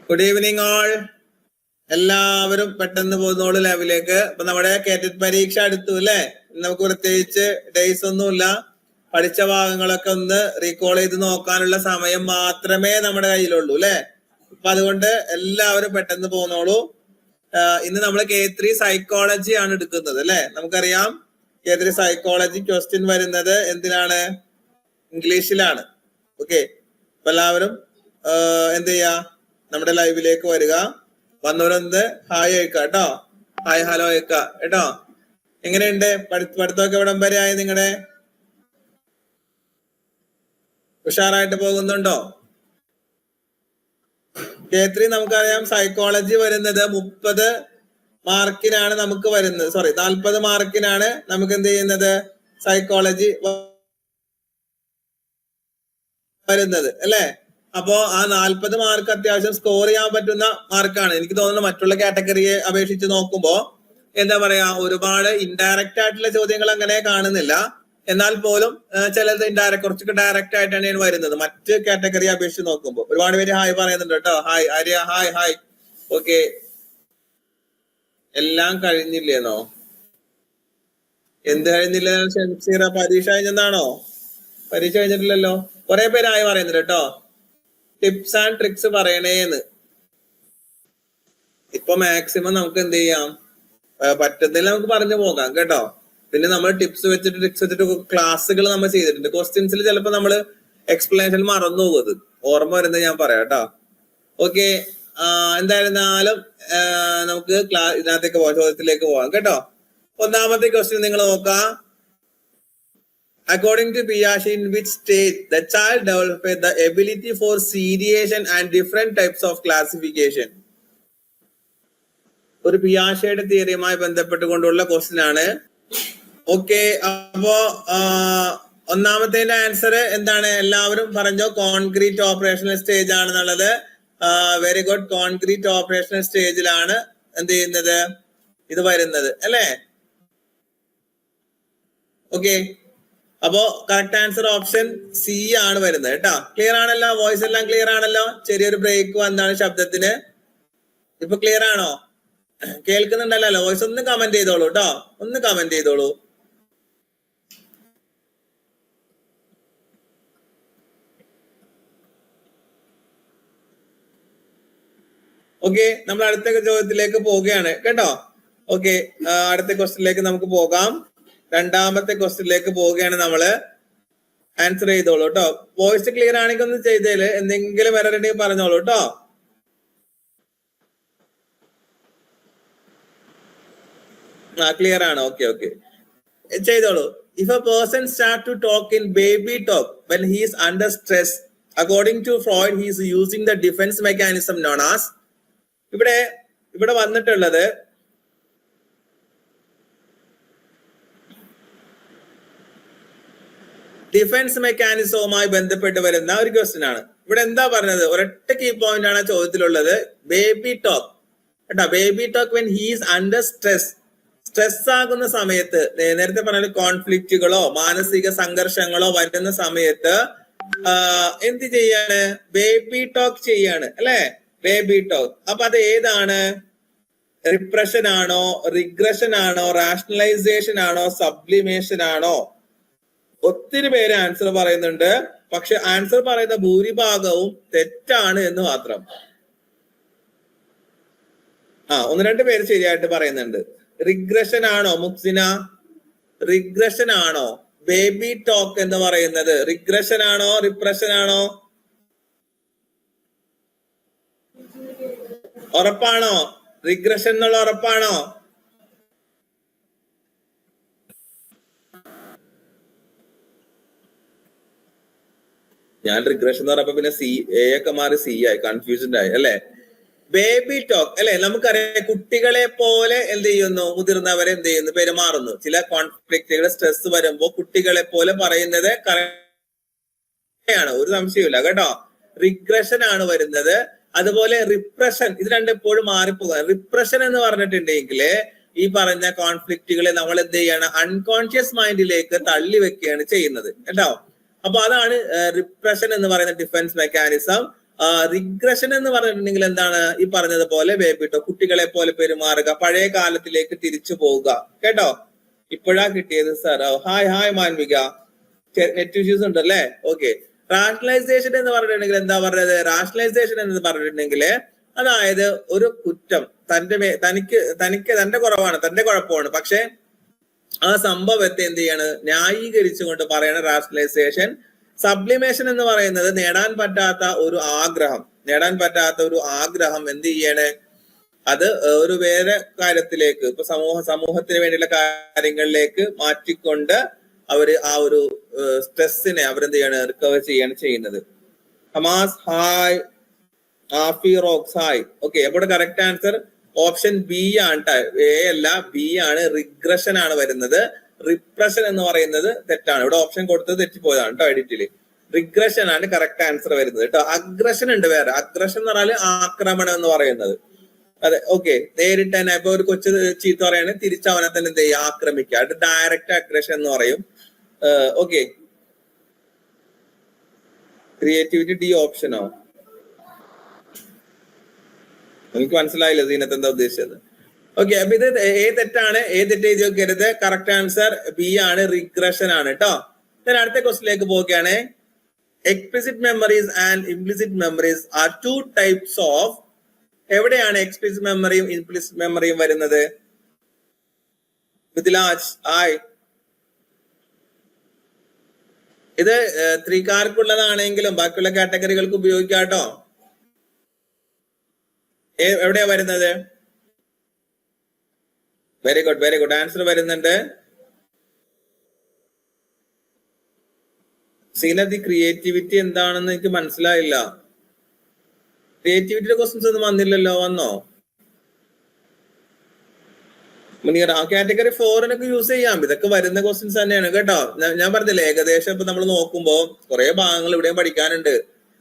Good evening all. എല്ലാവരും പെട്ടെന്ന് പോകുന്നോളൂ ലാബിലേക്ക്. അപ്പൊ നമ്മുടെ കേറ്റഡ് പരീക്ഷ അടുത്തു അല്ലെ. നമുക്ക് പ്രത്യേകിച്ച് ഡേയ്സ് ഒന്നുമില്ല. പഠിച്ച ഭാഗങ്ങളൊക്കെ ഒന്ന് റീകോൾ ചെയ്ത് നോക്കാനുള്ള സമയം മാത്രമേ നമ്മുടെ കയ്യിലുള്ളൂ അല്ലെ. അപ്പൊ അതുകൊണ്ട് എല്ലാവരും പെട്ടെന്ന് പോകുന്നോളൂ. ഇന്ന് നമ്മൾ K3 സൈക്കോളജി ആണ് എടുക്കുന്നത് അല്ലെ. നമുക്കറിയാം K3 സൈക്കോളജി ക്വസ്റ്റ്യൻ വരുന്നത് എന്തിനാണ്? ഇംഗ്ലീഷിലാണ്. ഓക്കെ, അപ്പൊ എല്ലാവരും എന്ത് ചെയ്യാ, നമ്മുടെ ലൈവിലേക്ക് വരിക. വന്നവരൊന്ന് ഹായ് അയക്കാം കേട്ടോ. ഹായ് ഹലോ അയക്കാം കേട്ടോ. എങ്ങനെയുണ്ട് പഠിത്തമൊക്കെ എവിടം വരെ ആയി? നിങ്ങളുടെ ഉഷാറായിട്ട് പോകുന്നുണ്ടോ? K3 നമുക്കറിയാം സൈക്കോളജി വരുന്നത് 30 മാർക്കിനാണ് നമുക്ക് വരുന്നത്. 40 മാർക്കിനാണ് നമുക്ക് എന്ത് ചെയ്യുന്നത്, സൈക്കോളജി വരുന്നത് അല്ലെ. അപ്പോ ആ 40 മാർക്ക് അത്യാവശ്യം സ്കോർ ചെയ്യാൻ പറ്റുന്ന മാർക്കാണ്. എനിക്ക് തോന്നുന്നു മറ്റുള്ള കാറ്റഗറിയെ അപേക്ഷിച്ച് നോക്കുമ്പോ എന്താ പറയാ, ഒരുപാട് ഇൻഡയറക്റ്റ് ആയിട്ടുള്ള ചോദ്യങ്ങൾ അങ്ങനെ കാണുന്നില്ല. എന്നാൽ പോലും ചിലത് ഇൻഡയറക്റ്റ്, കുറച്ചൊക്കെ ഡയറക്റ്റ് ആയിട്ടാണ് വരുന്നത് മറ്റ് കാറ്റഗറിയെ അപേക്ഷിച്ച് നോക്കുമ്പോൾ. ഒരുപാട് പേര് ഹായ് പറയുന്നുണ്ട് കേട്ടോ. Hi Arya, hi hi. Okay, എല്ലാം കഴിഞ്ഞില്ലേന്നോ? എന്ത് കഴിഞ്ഞില്ല? ഷംസീറ പരീക്ഷ കഴിഞ്ഞെന്നാണോ? പരീക്ഷ കഴിഞ്ഞിട്ടില്ലല്ലോ. കുറെ പേര് ഹായ് പറയുന്നുണ്ട് കേട്ടോ. ടിപ്സ് ആൻഡ് ട്രിക്സ് പറയണേന്ന്. ഇപ്പൊ മാക്സിമം നമുക്ക് എന്ത് ചെയ്യാം, പറ്റുന്നില്ല നമുക്ക് പറഞ്ഞു പോകാം കേട്ടോ. പിന്നെ നമ്മൾ ടിപ്സ് വെച്ചിട്ട് ട്രിക്സ് വെച്ചിട്ട് ക്ലാസ്സുകൾ നമ്മൾ ചെയ്തിട്ടുണ്ട്. ക്വസ്റ്റ്യൻസിൽ ചിലപ്പോൾ നമ്മൾ എക്സ്പ്ലനേഷൻ മറന്നു പോകുന്നത്, ഓർമ്മ വരുന്നത് ഞാൻ പറയാം കേട്ടോ. ഓക്കെ, എന്തായിരുന്നാലും നമുക്ക് ഇതിനകത്തേക്ക് പോവാം, ചോദ്യത്തിലേക്ക് പോവാം കേട്ടോ. ഒന്നാമത്തെ ക്വസ്റ്റ്യൻ നിങ്ങൾ നോക്കാം. According to Piaget, in which stage the child develops the ability for seriation and different types of classification? ഒരു പിയാഷയുടെ തിയറിയുമായി ബന്ധപ്പെട്ടുകൊണ്ടുള്ള ക്വസ്റ്റ്യൻ ആണ്. ഓക്കെ, അപ്പോ ഒന്നാമത്തെ ആൻസർ എന്താണ്? എല്ലാവരും പറഞ്ഞോ, കോൺക്രീറ്റ് ഓപ്പറേഷണൽ സ്റ്റേജ് ആണെന്നുള്ളത്. Very good. കോൺക്രീറ്റ് ഓപ്പറേഷണൽ സ്റ്റേജിലാണ് എന്ത് ചെയ്യുന്നത്, ഇത് വരുന്നത് അല്ലേ. ഓക്കെ, അപ്പോ കറക്റ്റ് ആൻസർ ഓപ്ഷൻ സി ആണ് വരുന്നത് കേട്ടോ. ക്ലിയർ ആണല്ലോ? വോയിസ് എല്ലാം ക്ലിയർ ആണല്ലോ? ചെറിയൊരു ബ്രേക്ക് വന്നാണ് ശബ്ദത്തിന്. ഇപ്പൊ ക്ലിയർ ആണോ? കേൾക്കുന്നുണ്ടല്ലോ? വോയിസ് ഒന്ന് കമന്റ് ചെയ്തോളൂ കേട്ടോ, ഒന്ന് കമന്റ് ചെയ്തോളൂ. ഓക്കെ, നമ്മൾ അടുത്ത ചോദ്യത്തിലേക്ക് പോവുകയാണ് കേട്ടോ. ഓക്കെ, അടുത്ത ക്വസ്റ്റ്യനിലേക്ക് നമുക്ക് പോകാം. രണ്ടാമത്തെ ക്വസ്റ്റ്യനിലേക്ക് പോവുകയാണ് നമ്മള്. ആൻസർ ചെയ്തോളൂ കേട്ടോ. വോയിസ് ക്ലിയർ ആണെങ്കിൽ ഒന്ന് ചെയ്തേല്, എന്തെങ്കിലും എറർ ഉണ്ടെങ്കിൽ പറഞ്ഞോളൂ കേട്ടോ. ക്ലിയർ ആണ്? ഓക്കെ ഓക്കെ, ചെയ്തോളൂ. If a person start to talk in baby talk when he is under stress, according to Freud he is using the defence mechanism known as. ഇവിടെ വന്നിട്ടുള്ളത് ഡിഫൻസ് മെക്കാനിസവുമായി ബന്ധപ്പെട്ട് വരുന്ന ഒരു ക്വസ്റ്റ്യൻ ആണ്. ഇവിടെ എന്താ പറഞ്ഞത്? ഒരൊറ്റ കീ പോയിന്റ് ആണ് ചോദ്യത്തിലുള്ളത്. ബേബി ടോക്ക് കേട്ടോ. Baby talk when he's under stress. Stress ആകുന്ന സമയത്ത്, നേരത്തെ പറഞ്ഞ കോൺഫ്ലിക്റ്റുകളോ മാനസിക സംഘർഷങ്ങളോ വരുന്ന സമയത്ത് എന്ത് ചെയ്യാണ്? ബേബി ടോക്ക് ചെയ്യാണ് അല്ലെ. Baby talk. അപ്പൊ അത് ഏതാണ്? റിപ്രഷൻ ആണോ, റിഗ്രഷൻ ആണോ, റാഷണലൈസേഷൻ ആണോ, സബ്ലിമേഷൻ ആണോ? ഒത്തിരി പേര് ആൻസർ പറയുന്നുണ്ട്. പക്ഷെ ആൻസർ പറയുന്ന ഭൂരിഭാഗവും തെറ്റാണ് എന്ന് മാത്രം. ഒന്ന് രണ്ട് പേര് ശരിയായിട്ട് പറയുന്നുണ്ട്. റിഗ്രഷൻ ആണോ മുക്സിന? റിഗ്രഷൻ ആണോ ബേബി ടോക്ക് എന്ന് പറയുന്നത്? റിഗ്രഷൻ ആണോ, റിപ്രഷൻ ആണോ? ഉറപ്പാണോ? റിഗ്രഷൻ എന്നുള്ള ഉറപ്പാണോ? ഞാൻ റിഗ്രഷൻ എന്ന് പറഞ്ഞപ്പോ പിന്നെ എ ഒക്കെ മാറി സി ആയി, കൺഫ്യൂസ്ഡ് ആയി അല്ലെ. ബേബി ടോക്ക് അല്ലെ. നമുക്കറിയാം കുട്ടികളെ പോലെ എന്ത് ചെയ്യുന്നു, മുതിർന്നവരെ എന്ത് ചെയ്യുന്നു, പെരുമാറുന്നു. ചില കോൺഫ്ലിക്റ്റുകൾ, സ്ട്രെസ് വരുമ്പോ കുട്ടികളെ പോലെ പറയുന്നത് ആണ്, ഒരു സംശയമില്ല കേട്ടോ. റിഗ്രഷൻ ആണ് വരുന്നത്. അതുപോലെ റിപ്രഷൻ, ഇത് രണ്ടും എപ്പോഴും മാറിപ്പോകാൻ. റിപ്രഷൻ എന്ന് പറഞ്ഞിട്ടുണ്ടെങ്കിൽ ഈ പറഞ്ഞ കോൺഫ്ലിക്റ്റുകളെ നമ്മൾ എന്ത് ചെയ്യാണ്, അൺകോൺഷ്യസ് മൈൻഡിലേക്ക് തള്ളി വെക്കുകയാണ് ചെയ്യുന്നത് കേട്ടോ. അപ്പൊ അതാണ് റിപ്രഷൻ എന്ന് പറയുന്ന ഡിഫൻസ് മെക്കാനിസം. റിഗ്രഷൻ എന്ന് പറഞ്ഞിട്ടുണ്ടെങ്കിൽ എന്താണ്? ഈ പറഞ്ഞതുപോലെ ബേബിട്ടോ കുട്ടികളെ പോലെ പെരുമാറുക, പഴയ കാലത്തിലേക്ക് തിരിച്ചു പോവുക. കേട്ടോ, ഇപ്പോഴാ കിട്ടിയത് സാർ. ഹായ് മാൻവിക, നെറ്റ് ഇഷ്യൂസ് ഉണ്ടല്ലേ? ഓക്കെ. റാഷണലൈസേഷൻ എന്ന് പറഞ്ഞിട്ടുണ്ടെങ്കിൽ എന്താ പറഞ്ഞത്? റാഷണലൈസേഷൻ എന്ന് പറഞ്ഞിട്ടുണ്ടെങ്കിൽ അതായത് ഒരു കുറ്റം തന്റെ കുറവാണ്, തന്റെ കുഴപ്പമാണ്, പക്ഷെ ആ സംഭവത്തെ എന്ത് ചെയ്യാണ്? ന്യായീകരിച്ചുകൊണ്ട് പറയണ റാഷണലൈസേഷൻ. സബ്ലിമേഷൻ എന്ന് പറയുന്നത് നേടാൻ പറ്റാത്ത ഒരു ആഗ്രഹം എന്ത് ചെയ്യണേ? അത് ഒരു വേറെ കാര്യത്തിലേക്ക്, ഇപ്പൊ സമൂഹത്തിന് വേണ്ടിയുള്ള കാര്യങ്ങളിലേക്ക് മാറ്റിക്കൊണ്ട് അവര് ആ ഒരു സ്ട്രെസ്സിനെ അവരെന്ത് ചെയ്യാണ്? റിക്കവർ ചെയ്യാണ് ചെയ്യുന്നത്. Hamas hi, Afi rocks hi. Okay, അപ്പോൾ കറക്റ്റ് ആൻസർ ഓപ്ഷൻ ബി ആണ്. എ അല്ല, ബി ആണ്. റിഗ്രഷൻ ആണ് വരുന്നത്. റിപ്രഷൻ എന്ന് പറയുന്നത് തെറ്റാണ്. ഇവിടെ ഓപ്ഷൻ കൊടുത്തത് തെറ്റിപ്പോയതാണ് കേട്ടോ എഡിറ്റില്. റിഗ്രഷൻ ആണ് കറക്റ്റ് ആൻസർ വരുന്നത് കേട്ടോ. അഗ്രഷൻ ഉണ്ട് വേറെ. അഗ്രഷൻ എന്ന് പറഞ്ഞാൽ ആക്രമണം എന്ന് പറയുന്നത്. അതെ, ഓക്കെ. നേരിട്ട് തന്നെ ഇപ്പൊ ഒരു കൊച്ചു ചീത്ത പറയാണ്, തിരിച്ചവനെ തന്നെ എന്ത് ചെയ്യുക? ആക്രമിക്കുക. അത് ഡയറക്റ്റ് അഗ്രഷൻ എന്ന് പറയും. ഓക്കെ, ക്രിയേറ്റിവിറ്റി ഡി ഓപ്ഷനോ? എനിക്ക് മനസ്സിലായില്ല ഇതിനകത്ത് എന്താ ഉദ്ദേശിച്ചത്. ഓക്കെ, അപ്പൊ ഇത് തെറ്റാണ്. തെറ്റ് എഴുതി നോക്കരുത്. കറക്റ്റ് ആൻസർ ബി ആണ്, റിഗ്രഷൻ ആണ് കേട്ടോ. അടുത്ത ക്വസ്റ്റിലേക്ക് പോവുകയാണ്. Explicit memories and implicit memories are two types of. എവിടെയാണ് എക്സ്പ്ലിസിറ്റ് മെമ്മറിയും ഇംപ്ലിസിറ്റ് മെമ്മറിയും വരുന്നത്? മിഥിലാജ് ഹായ്. ഇത് ത്രികാർക്കുള്ളതാണെങ്കിലും ബാക്കിയുള്ള കാറ്റഗറികൾക്ക് ഉപയോഗിക്കാം കേട്ടോ. എവിടെയാ വരുന്നത്? വെരി ഗുഡ് ആൻസർ വരുന്നുണ്ട്. സീനതി, ക്രിയേറ്റിവിറ്റി എന്താണെന്ന് എനിക്ക് മനസ്സിലായില്ല. ക്രിയേറ്റിവിറ്റിയുടെ ക്വസ്റ്റ്യൻസ് ഒന്നും വന്നില്ലല്ലോ. വന്നോ മുനീർ? ആ കാറ്റഗറി 4 യൂസ് ചെയ്യാം. ഇതൊക്കെ വരുന്ന ക്വസ്റ്റ്യൻസ് തന്നെയാണ് കേട്ടോ. ഞാൻ പറഞ്ഞില്ലേ, ഏകദേശം ഇപ്പൊ നമ്മൾ നോക്കുമ്പോ കുറെ ഭാഗങ്ങൾ ഇവിടെയും പഠിക്കാനുണ്ട്.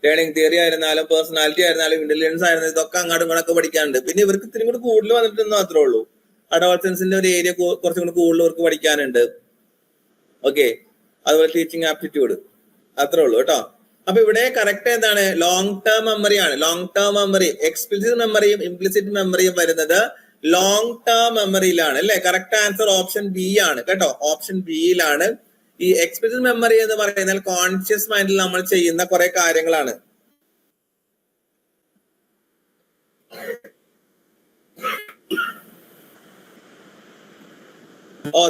ലേണിംഗ് തിയറി ആയിരുന്നാലും പേഴ്സണാലിറ്റി ആയിരുന്നാലും ഇന്റലിജൻസ് ആയിരുന്നാലും ഇതൊക്കെ അങ്ങോട്ടും ഇങ്ങോട്ടൊക്കെ പഠിക്കാനുണ്ട്. പിന്നെ ഇവർക്ക് ഇത്തിരി കൂടി കൂടുതൽ വന്നിട്ടെന്ന് മാത്രമേ ഉള്ളൂ. അഡോളസൻസിന്റെ ഒരു ഏരിയ കുറച്ചും കൂടി കൂടുതൽ ഇവർക്ക് പഠിക്കാനുണ്ട്. ഓക്കെ, അതുപോലെ ടീച്ചിങ് ആപ്റ്റിറ്റ്യൂഡ്, അത്രേ ഉള്ളൂ കേട്ടോ. അപ്പൊ ഇവിടെ കറക്റ്റ് എന്താണ്? ലോങ് ടേം മെമ്മറി ആണ്. ലോങ് ടേം മെമ്മറി, എക്സ്പ്ലിസിറ്റ് മെമ്മറിയും ഇംപ്ലിസിറ്റ് മെമ്മറിയും വരുന്നത് ലോങ് ടേം മെമ്മറിയിലാണ് അല്ലെ? കറക്റ്റ് ആൻസർ ഓപ്ഷൻ ബി ആണ് കേട്ടോ. ഓപ്ഷൻ ബിയിലാണ്. ഈ എക്സ്പ്ലിസിറ്റ് മെമ്മറി എന്ന് പറയുന്നത് കോൺഷ്യസ് മൈൻഡിൽ നമ്മൾ ചെയ്യുന്ന കുറെ കാര്യങ്ങളാണ്.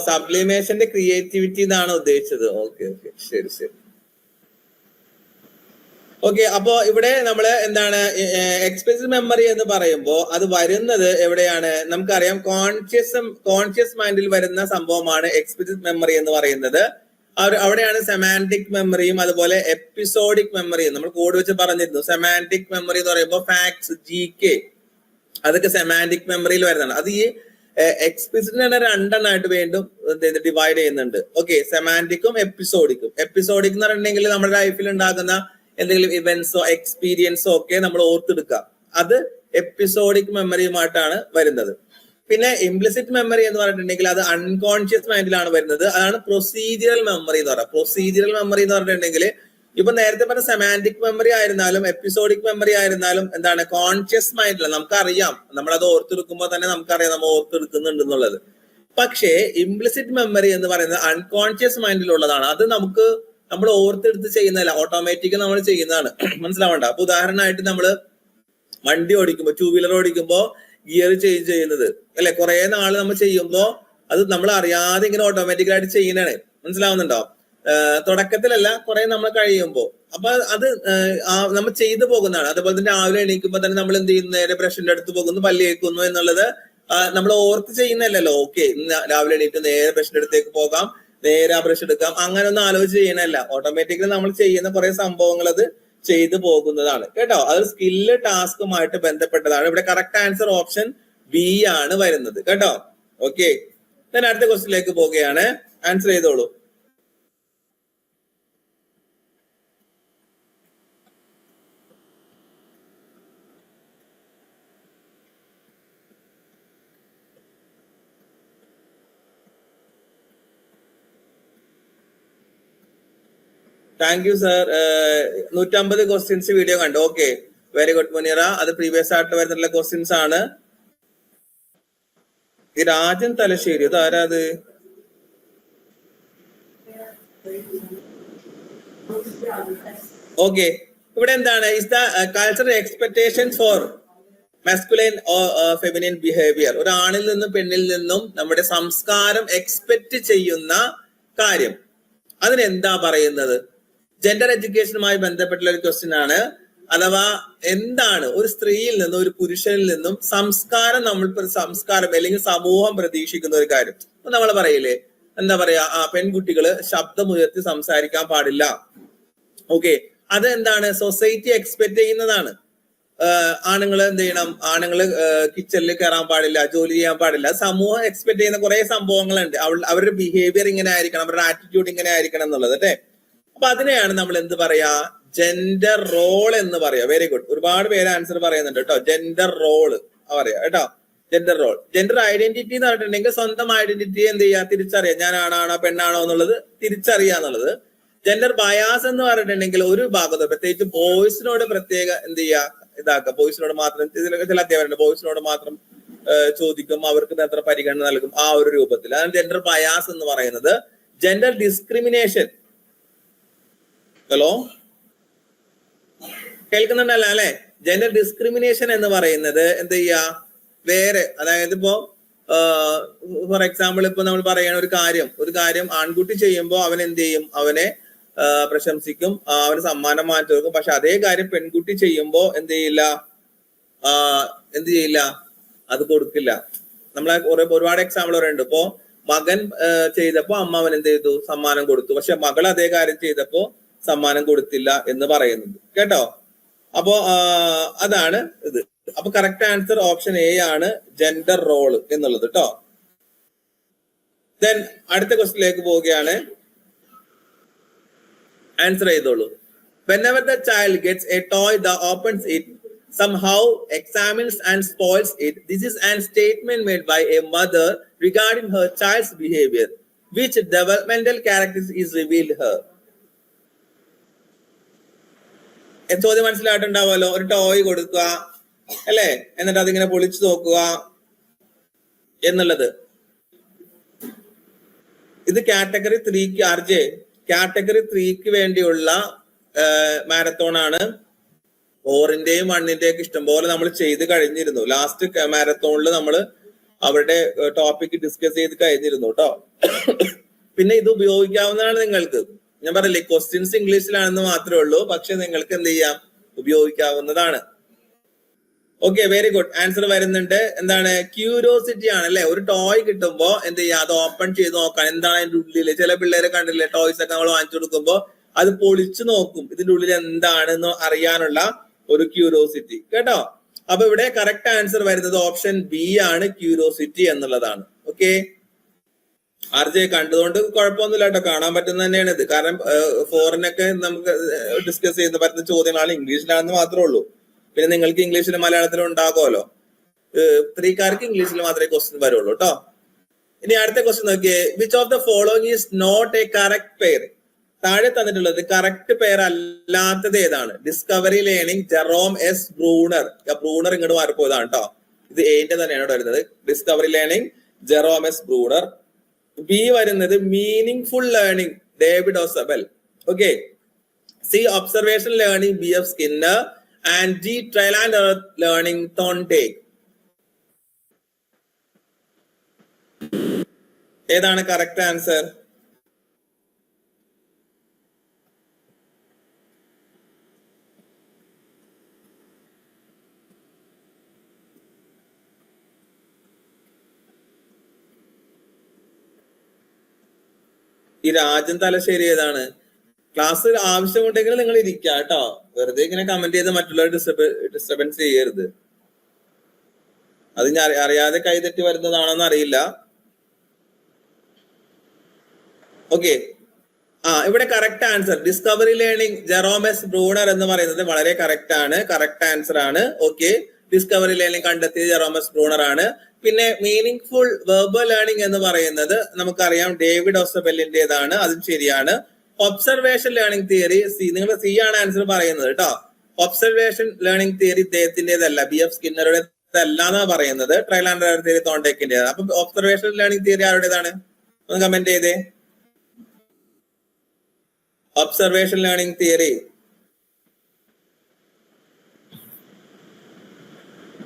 സബ്ലിമേഷന്റെ ക്രിയേറ്റിവിറ്റി എന്നാണ് ഉദ്ദേശിച്ചത്. ഓക്കെ, ശരി. ഓക്കെ, അപ്പോ ഇവിടെ നമ്മള് എന്താണ് എക്സ്പ്ലിസിറ്റ് മെമ്മറി എന്ന് പറയുമ്പോൾ അത് വരുന്നത് എവിടെയാണ്? നമുക്കറിയാം, കോൺഷ്യസ് മൈൻഡിൽ വരുന്ന സംഭവമാണ് എക്സ്പ്ലിസിറ്റ് മെമ്മറി എന്ന് പറയുന്നത്. അവിടെയാണ് സെമാന്റിക് മെമ്മറിയും അതുപോലെ എപ്പിസോഡിക് മെമ്മറിയും നമ്മൾ കോഡ് വെച്ച് പറഞ്ഞിരുന്നു. സെമാന്റിക് മെമ്മറി എന്ന് പറയുമ്പോൾ ഫാക്ട്സ്, GK, അതൊക്കെ സെമാന്റിക് മെമ്മറിയിൽ വരുന്നതാണ്. അത് ഈ എക്സ്പ്ലിസിറ്റ് തന്നെ രണ്ടെണ്ണമായിട്ട് വീണ്ടും ഡിവൈഡ് ചെയ്യുന്നുണ്ട്. ഓക്കെ, സെമാന്റിക്കും എപ്പിസോഡിക്കും. എപ്പിസോഡിക് എന്ന് പറഞ്ഞിട്ടുണ്ടെങ്കിൽ നമ്മുടെ ലൈഫിൽ ഉണ്ടാകുന്ന എന്തെങ്കിലും ഇവന്റ്സോ എക്സ്പീരിയൻസോ ഒക്കെ നമ്മൾ ഓർത്തെടുക്കുക. അത് എപ്പിസോഡിക് മെമ്മറിയുമായിട്ടാണ് വരുന്നത്. പിന്നെ ഇംപ്ലിസിറ്റ് മെമ്മറി എന്ന് പറഞ്ഞിട്ടുണ്ടെങ്കിൽ അത് അൺകോൺഷ്യസ് മൈൻഡിലാണ് വരുന്നത്. അതാണ് പ്രൊസീജിയറൽ മെമ്മറി എന്ന് പറയുക. പ്രൊസീജിയറൽ മെമ്മറി എന്ന് പറഞ്ഞിട്ടുണ്ടെങ്കിൽ ഇപ്പൊ നേരത്തെ പറഞ്ഞ സെമാന്റിക് മെമ്മറി ആയിരുന്നാലും എപ്പിസോഡിക് മെമ്മറി ആയിരുന്നാലും എന്താണ് കോൺഷ്യസ് മൈൻഡിൽ നമുക്കറിയാം, നമ്മളത് ഓർത്തെടുക്കുമ്പോൾ തന്നെ നമുക്കറിയാം നമ്മൾ ഓർത്തെടുക്കുന്നുണ്ട് എന്നുള്ളത്. പക്ഷേ ഇംപ്ലിസിറ്റ് മെമ്മറി എന്ന് പറയുന്നത് അൺകോൺഷ്യസ് മൈൻഡിലുള്ളതാണ്. അത് നമ്മൾ ഓർത്തെടുത്ത് ചെയ്യുന്നതല്ല, ഓട്ടോമാറ്റിക് നമ്മൾ ചെയ്യുന്നതാണ്. മനസ്സിലാവണ്ട? അപ്പൊ ഉദാഹരണമായിട്ട് നമ്മള് വണ്ടി ഓടിക്കുമ്പോ, 2 വീലർ ഓടിക്കുമ്പോ ഗിയർ ചേഞ്ച് ചെയ്യുന്നത് അല്ലെ, കുറെ നാള് നമ്മൾ ചെയ്യുമ്പോ അത് നമ്മൾ അറിയാതെ ഇങ്ങനെ ഓട്ടോമാറ്റിക്കലായിട്ട് ചെയ്യുന്നതാണ്. മനസ്സിലാവുന്നുണ്ടോ? തുടക്കത്തിലല്ല, കുറെ നമ്മൾ കഴിയുമ്പോ. അപ്പൊ അത് നമ്മൾ ചെയ്തു പോകുന്നതാണ്. അതുപോലെ തന്നെ രാവിലെ എണീക്കുമ്പോ തന്നെ നമ്മൾ എന്ത് ചെയ്യുന്നു? നേരെ ബ്രഷിന്റെ അടുത്ത് പോകുന്നു, പല്ല് തേക്കുന്നു എന്നുള്ളത് നമ്മൾ ഓർത്ത് ചെയ്യുന്നതല്ലല്ലോ. ഓക്കെ, രാവിലെ എണീറ്റ് നേരെ ബ്രഷിന്റെ അടുത്തേക്ക് പോകാം, നേരെ ആ ബ്രഷ് എടുക്കാം, അങ്ങനെ ഒന്നും ആലോചിച്ച് ചെയ്യണല്ല. ഓട്ടോമാറ്റിക്കലി നമ്മൾ ചെയ്യുന്ന കുറെ സംഭവങ്ങൾ അത് ചെയ്തു പോകുന്നതാണ് കേട്ടോ. അത് സ്കില്ല് ടാസ്കുമായിട്ട് ബന്ധപ്പെട്ടതാണ്. ഇവിടെ കറക്റ്റ് ആൻസർ ഓപ്ഷൻ ബി ആണ് വരുന്നത് കേട്ടോ. ഓക്കെ, ഞാൻ അടുത്ത ക്വസ്റ്റിലേക്ക് പോവുകയാണ്. ആൻസർ ചെയ്തോളൂ. Thank you sir. 150 questions video കണ്ടു. Okay, very good Munira. അത് പ്രീവിയസ് ആയിട്ട് വരുന്നുള്ള ക്വസ്റ്റ്യൻസ് ആണ്. ഈ രാജൻ തലശ്ശേരി അത് ആരാ? അത് ഓക്കെ. ഇവിടെ എന്താണ്? Is the cultural expectation for masculine feminine behaviour. ഒരു ആണിൽ നിന്നും പെണ്ണിൽ നിന്നും നമ്മുടെ സംസ്കാരം എക്സ്പെക്ട് ചെയ്യുന്ന കാര്യം, അതിനെന്താ പറയുന്നത്? ജെൻഡർ എഡ്യൂക്കേഷനുമായി ബന്ധപ്പെട്ടുള്ള ഒരു ക്വസ്റ്റ്യൻ ആണ്. അഥവാ എന്താണ് ഒരു സ്ത്രീയിൽ നിന്നും ഒരു പുരുഷനിൽ നിന്നും സംസ്കാരം, സംസ്കാരം അല്ലെങ്കിൽ സമൂഹം പ്രതീക്ഷിക്കുന്ന ഒരു കാര്യം. നമ്മൾ പറയില്ലേ, എന്താ പറയാ, പെൺകുട്ടികള് ശബ്ദമുയർത്തി സംസാരിക്കാൻ പാടില്ല. ഓക്കെ, അത് എന്താണ്? സൊസൈറ്റി എക്സ്പെക്ട് ചെയ്യുന്നതാണ്. ആണുങ്ങൾ എന്ത് ചെയ്യണം? ആണുങ്ങൾ കിച്ചണിൽ കയറാൻ പാടില്ല, ജോലി ചെയ്യാൻ പാടില്ല. സമൂഹം എക്സ്പെക്ട് ചെയ്യുന്ന കുറെ സംഭവങ്ങളുണ്ട്. അവരുടെ ബിഹേവിയർ ഇങ്ങനെ ആയിരിക്കണം, അവരുടെ ആറ്റിറ്റ്യൂഡ് ഇങ്ങനെ ആയിരിക്കണം എന്നുള്ളത് അല്ലേ. അപ്പൊ അതിനെയാണ് നമ്മൾ എന്ത് പറയാ? ജെൻഡർ റോൾ എന്ന് പറയാ. Very good. ഒരുപാട് പേര് ആൻസർ പറയുന്നുണ്ട് കേട്ടോ. ജെൻഡർ റോള് പറയാ കേട്ടോ. Gender role. ജെൻഡർ ഐഡന്റിറ്റി എന്ന് പറഞ്ഞിട്ടുണ്ടെങ്കിൽ സ്വന്തം ഐഡന്റിറ്റി എന്ത് ചെയ്യാ? തിരിച്ചറിയാം. ഞാൻ ആണാണോ പെണ്ണാണോ എന്നുള്ളത് തിരിച്ചറിയാന്നുള്ളത്. ജെൻഡർ ബയാസ് എന്ന് പറഞ്ഞിട്ടുണ്ടെങ്കിൽ ഒരു ഭാഗത്ത് പ്രത്യേകിച്ച് ബോയ്സിനോട് പ്രത്യേക എന്ത് ചെയ്യാ? ഇതാക്കുക. ബോയ്സിനോട് മാത്രം ചില അധ്യാപകരുണ്ട്, ബോയ്സിനോട് മാത്രം ചോദിക്കും, അവർക്ക് എത്ര പരിഗണന നൽകും, ആ ഒരു രൂപത്തിൽ. അതാണ് ജെൻഡർ ബയാസ് എന്ന് പറയുന്നത്. Gender discrimination. ഹലോ, കേൾക്കുന്നുണ്ടല്ലോ അല്ലെ? ജെൻഡർ ഡിസ്ക്രിമിനേഷൻ എന്ന് പറയുന്നത് എന്ത് ചെയ്യാ? വേറെ, അതായത് ഇപ്പോ ഫോർ എക്സാമ്പിൾ ഇപ്പൊ നമ്മൾ പറയണ ഒരു കാര്യം ആൺകുട്ടി ചെയ്യുമ്പോൾ അവൻ എന്ത് ചെയ്യും? അവനെ പ്രശംസിക്കും, അവന് സമ്മാനം മാറ്റി കൊടുക്കും. പക്ഷെ അതേ കാര്യം പെൺകുട്ടി ചെയ്യുമ്പോ എന്ത് ചെയ്യില്ല? അത് കൊടുക്കില്ല. നമ്മളെ ഒരുപാട് എക്സാമ്പിൾ പറയുന്നുണ്ട്. ഇപ്പോ മകൻ ചെയ്തപ്പോ അമ്മ അവൻ എന്ത് ചെയ്തു? സമ്മാനം കൊടുത്തു. പക്ഷെ മകൾ അതേ കാര്യം ചെയ്തപ്പോ സമ്മാനം കൊടുത്തില്ല എന്ന് പറയുന്നുണ്ട് കേട്ടോ. അപ്പോ അതാണ് ഇത്. അപ്പൊ കറക്റ്റ് ആൻസർ ഓപ്ഷൻ എ ആണ്, ജെൻഡർ റോള് എന്നുള്ളത് കേട്ടോ. ദെൻ അടുത്ത ക്വസ്റ്റിലേക്ക് പോവുകയാണ്. ആൻസർ ചെയ്തോളൂ. Whenever the child gets a toy that opens it, somehow examines and spoils it, this is an statement made by a mother regarding her child's behavior. Which developmental characteristics is revealed her? ചോദ്യം മനസ്സിലായിട്ടുണ്ടാവുമല്ലോ. ഒരു toy കൊടുക്കുക അല്ലെ, എന്നിട്ട് അതിങ്ങനെ പൊളിച്ചു നോക്കുക എന്നുള്ളത്. ഇത് കാറ്റഗറി 3ക്ക് ആർജെ കാറ്റഗറി 3ക്ക് വേണ്ടിയുള്ള മാരത്തോൺ ആണ്. 4ന്റെയും 1ന്റെയും ഇഷ്ടംപോലെ നമ്മൾ ചെയ്ത് കഴിഞ്ഞിരുന്നു. ലാസ്റ്റ് മാരത്തോണിൽ നമ്മൾ അവരുടെ ടോപ്പിക് ഡിസ്കസ് ചെയ്ത് കഴിഞ്ഞിരുന്നു കേട്ടോ. പിന്നെ ഇത് ഉപയോഗിക്കാവുന്നതാണ് നിങ്ങൾക്ക്. ഞാൻ പറയില്ലേ, ക്വസ്റ്റ്യൻസ് ഇംഗ്ലീഷിലാണെന്ന് മാത്രമേ ഉള്ളൂ, പക്ഷെ നിങ്ങൾക്ക് എന്ത് ചെയ്യാം? ഉപയോഗിക്കാവുന്നതാണ്. Okay, very good. ആൻസർ വരുന്നുണ്ട്. എന്താണ്? ക്യൂരിയോസിറ്റി ആണ് അല്ലെ. ഒരു ടോയ് കിട്ടുമ്പോ എന്ത് ചെയ്യാം? അത് ഓപ്പൺ ചെയ്ത് നോക്കാൻ, എന്താണ് അതിന്റെ ഉള്ളില്. ചില പിള്ളേരെ കണ്ടില്ലേ, ടോയ്സ് ഒക്കെ നമ്മൾ വാങ്ങിച്ചു കൊടുക്കുമ്പോ അത് പൊളിച്ചു നോക്കും, ഇതിന്റെ ഉള്ളിൽ എന്താണെന്ന് അറിയാനുള്ള ഒരു ക്യൂരിയോസിറ്റി കേട്ടോ. അപ്പൊ ഇവിടെ കറക്റ്റ് ആൻസർ വരുന്നത് ഓപ്ഷൻ ബി ആണ്, ക്യൂരിയോസിറ്റി എന്നുള്ളതാണ്. ഓക്കെ, ആർജെ കണ്ടതുകൊണ്ട് കുഴപ്പമൊന്നുമില്ല കേട്ടോ, കാണാൻ പറ്റുന്ന തന്നെയാണ് ഇത്. കാരണം 4നൊക്കെ നമുക്ക് ഡിസ്കസ് ചെയ്യുന്ന പറ്റുന്ന ചോദ്യങ്ങളാണ്, ഇംഗ്ലീഷിലാണെന്ന് മാത്രമേ ഉള്ളൂ. പിന്നെ നിങ്ങൾക്ക് ഇംഗ്ലീഷിലും മലയാളത്തിലും ഉണ്ടാകുമല്ലോ. 3കാർക്ക് ഇംഗ്ലീഷിൽ മാത്രമേ ക്വസ്റ്റ്യൻ വരുള്ളൂ കേട്ടോ. ഇനി അടുത്ത ക്വസ്റ്റ്യൻ നോക്കിയേ. Which of the following is not a correct pair? താഴെ തന്നിട്ടുള്ളത് കറക്റ്റ് പെയർ അല്ലാത്തത് ഏതാണ്? Discovery learning, Jerome S Bruner. Bruner ഇങ്ങോട്ട് മാറിപ്പോയതാണ് കേട്ടോ. ഇത് എന്റെ തന്നെയാണ് വരുന്നത്. Discovery learning, Jerome S Bruner. B വരുന്നത് meaningful learning, David Ausubel. Okay. C observation learning, B F Skinner. And D trial and error learning, Thorndike. ഏതാണ് correct answer? ഈ രാജൻ തലശ്ശേരി ഏതാണ്? ക്ലാസ് ആവശ്യമുണ്ടെങ്കിൽ നിങ്ങൾ ഇരിക്കുക കേട്ടോ. വെറുതെ ഇങ്ങനെ കമന്റ് ചെയ്ത് മറ്റുള്ളവർ ഡിസ്റ്റർബൻസ് ചെയ്യരുത്. അത് ഞാൻ അറിയാതെ കൈതെറ്റി വരുന്നതാണെന്ന് അറിയില്ല. ഓക്കെ, ഇവിടെ correct answer discovery learning, Jerome S Bruner എന്ന് പറയുന്നത് വളരെ കറക്റ്റ് ആണ്, കറക്റ്റ് ആൻസർ ആണ്. ഓക്കെ, ഡിസ്കവറി ലേണിംഗ് കണ്ടെത്തിയത് ജെറോം എസ് ബ്രൂണർ ആണ്. പിന്നെ മീനിങ് ഫുൾ വെർബൽ ലേണിംഗ് എന്ന് പറയുന്നത് നമുക്കറിയാം ഡേവിഡ് ഓസബെല്ലിന്റേതാണ്, അതും ശരിയാണ്. ഒബ്സർവേഷൻ ലേണിംഗ് തിയറി, നിങ്ങൾ സി ആണ് ആൻസർ പറയുന്നത് കേട്ടോ. ഒബ്സർവേഷൻ ലേണിംഗ് തിയറി ഇദ്ദേഹത്തിന്റേതല്ല, BF സ്കിന്നറുടെ അല്ല എന്നാ പറയുന്നത്. ട്രയൽ ആൻഡ് എറർ തിയറി തോണ്ടേക്കിന്റേതാണ്. അപ്പൊ ഒബ്സർവേഷൻ ലേണിംഗ് തിയറി ആരുടേതാണ്? ഒന്ന് കമന്റ് ചെയ്തേ. Observation learning theory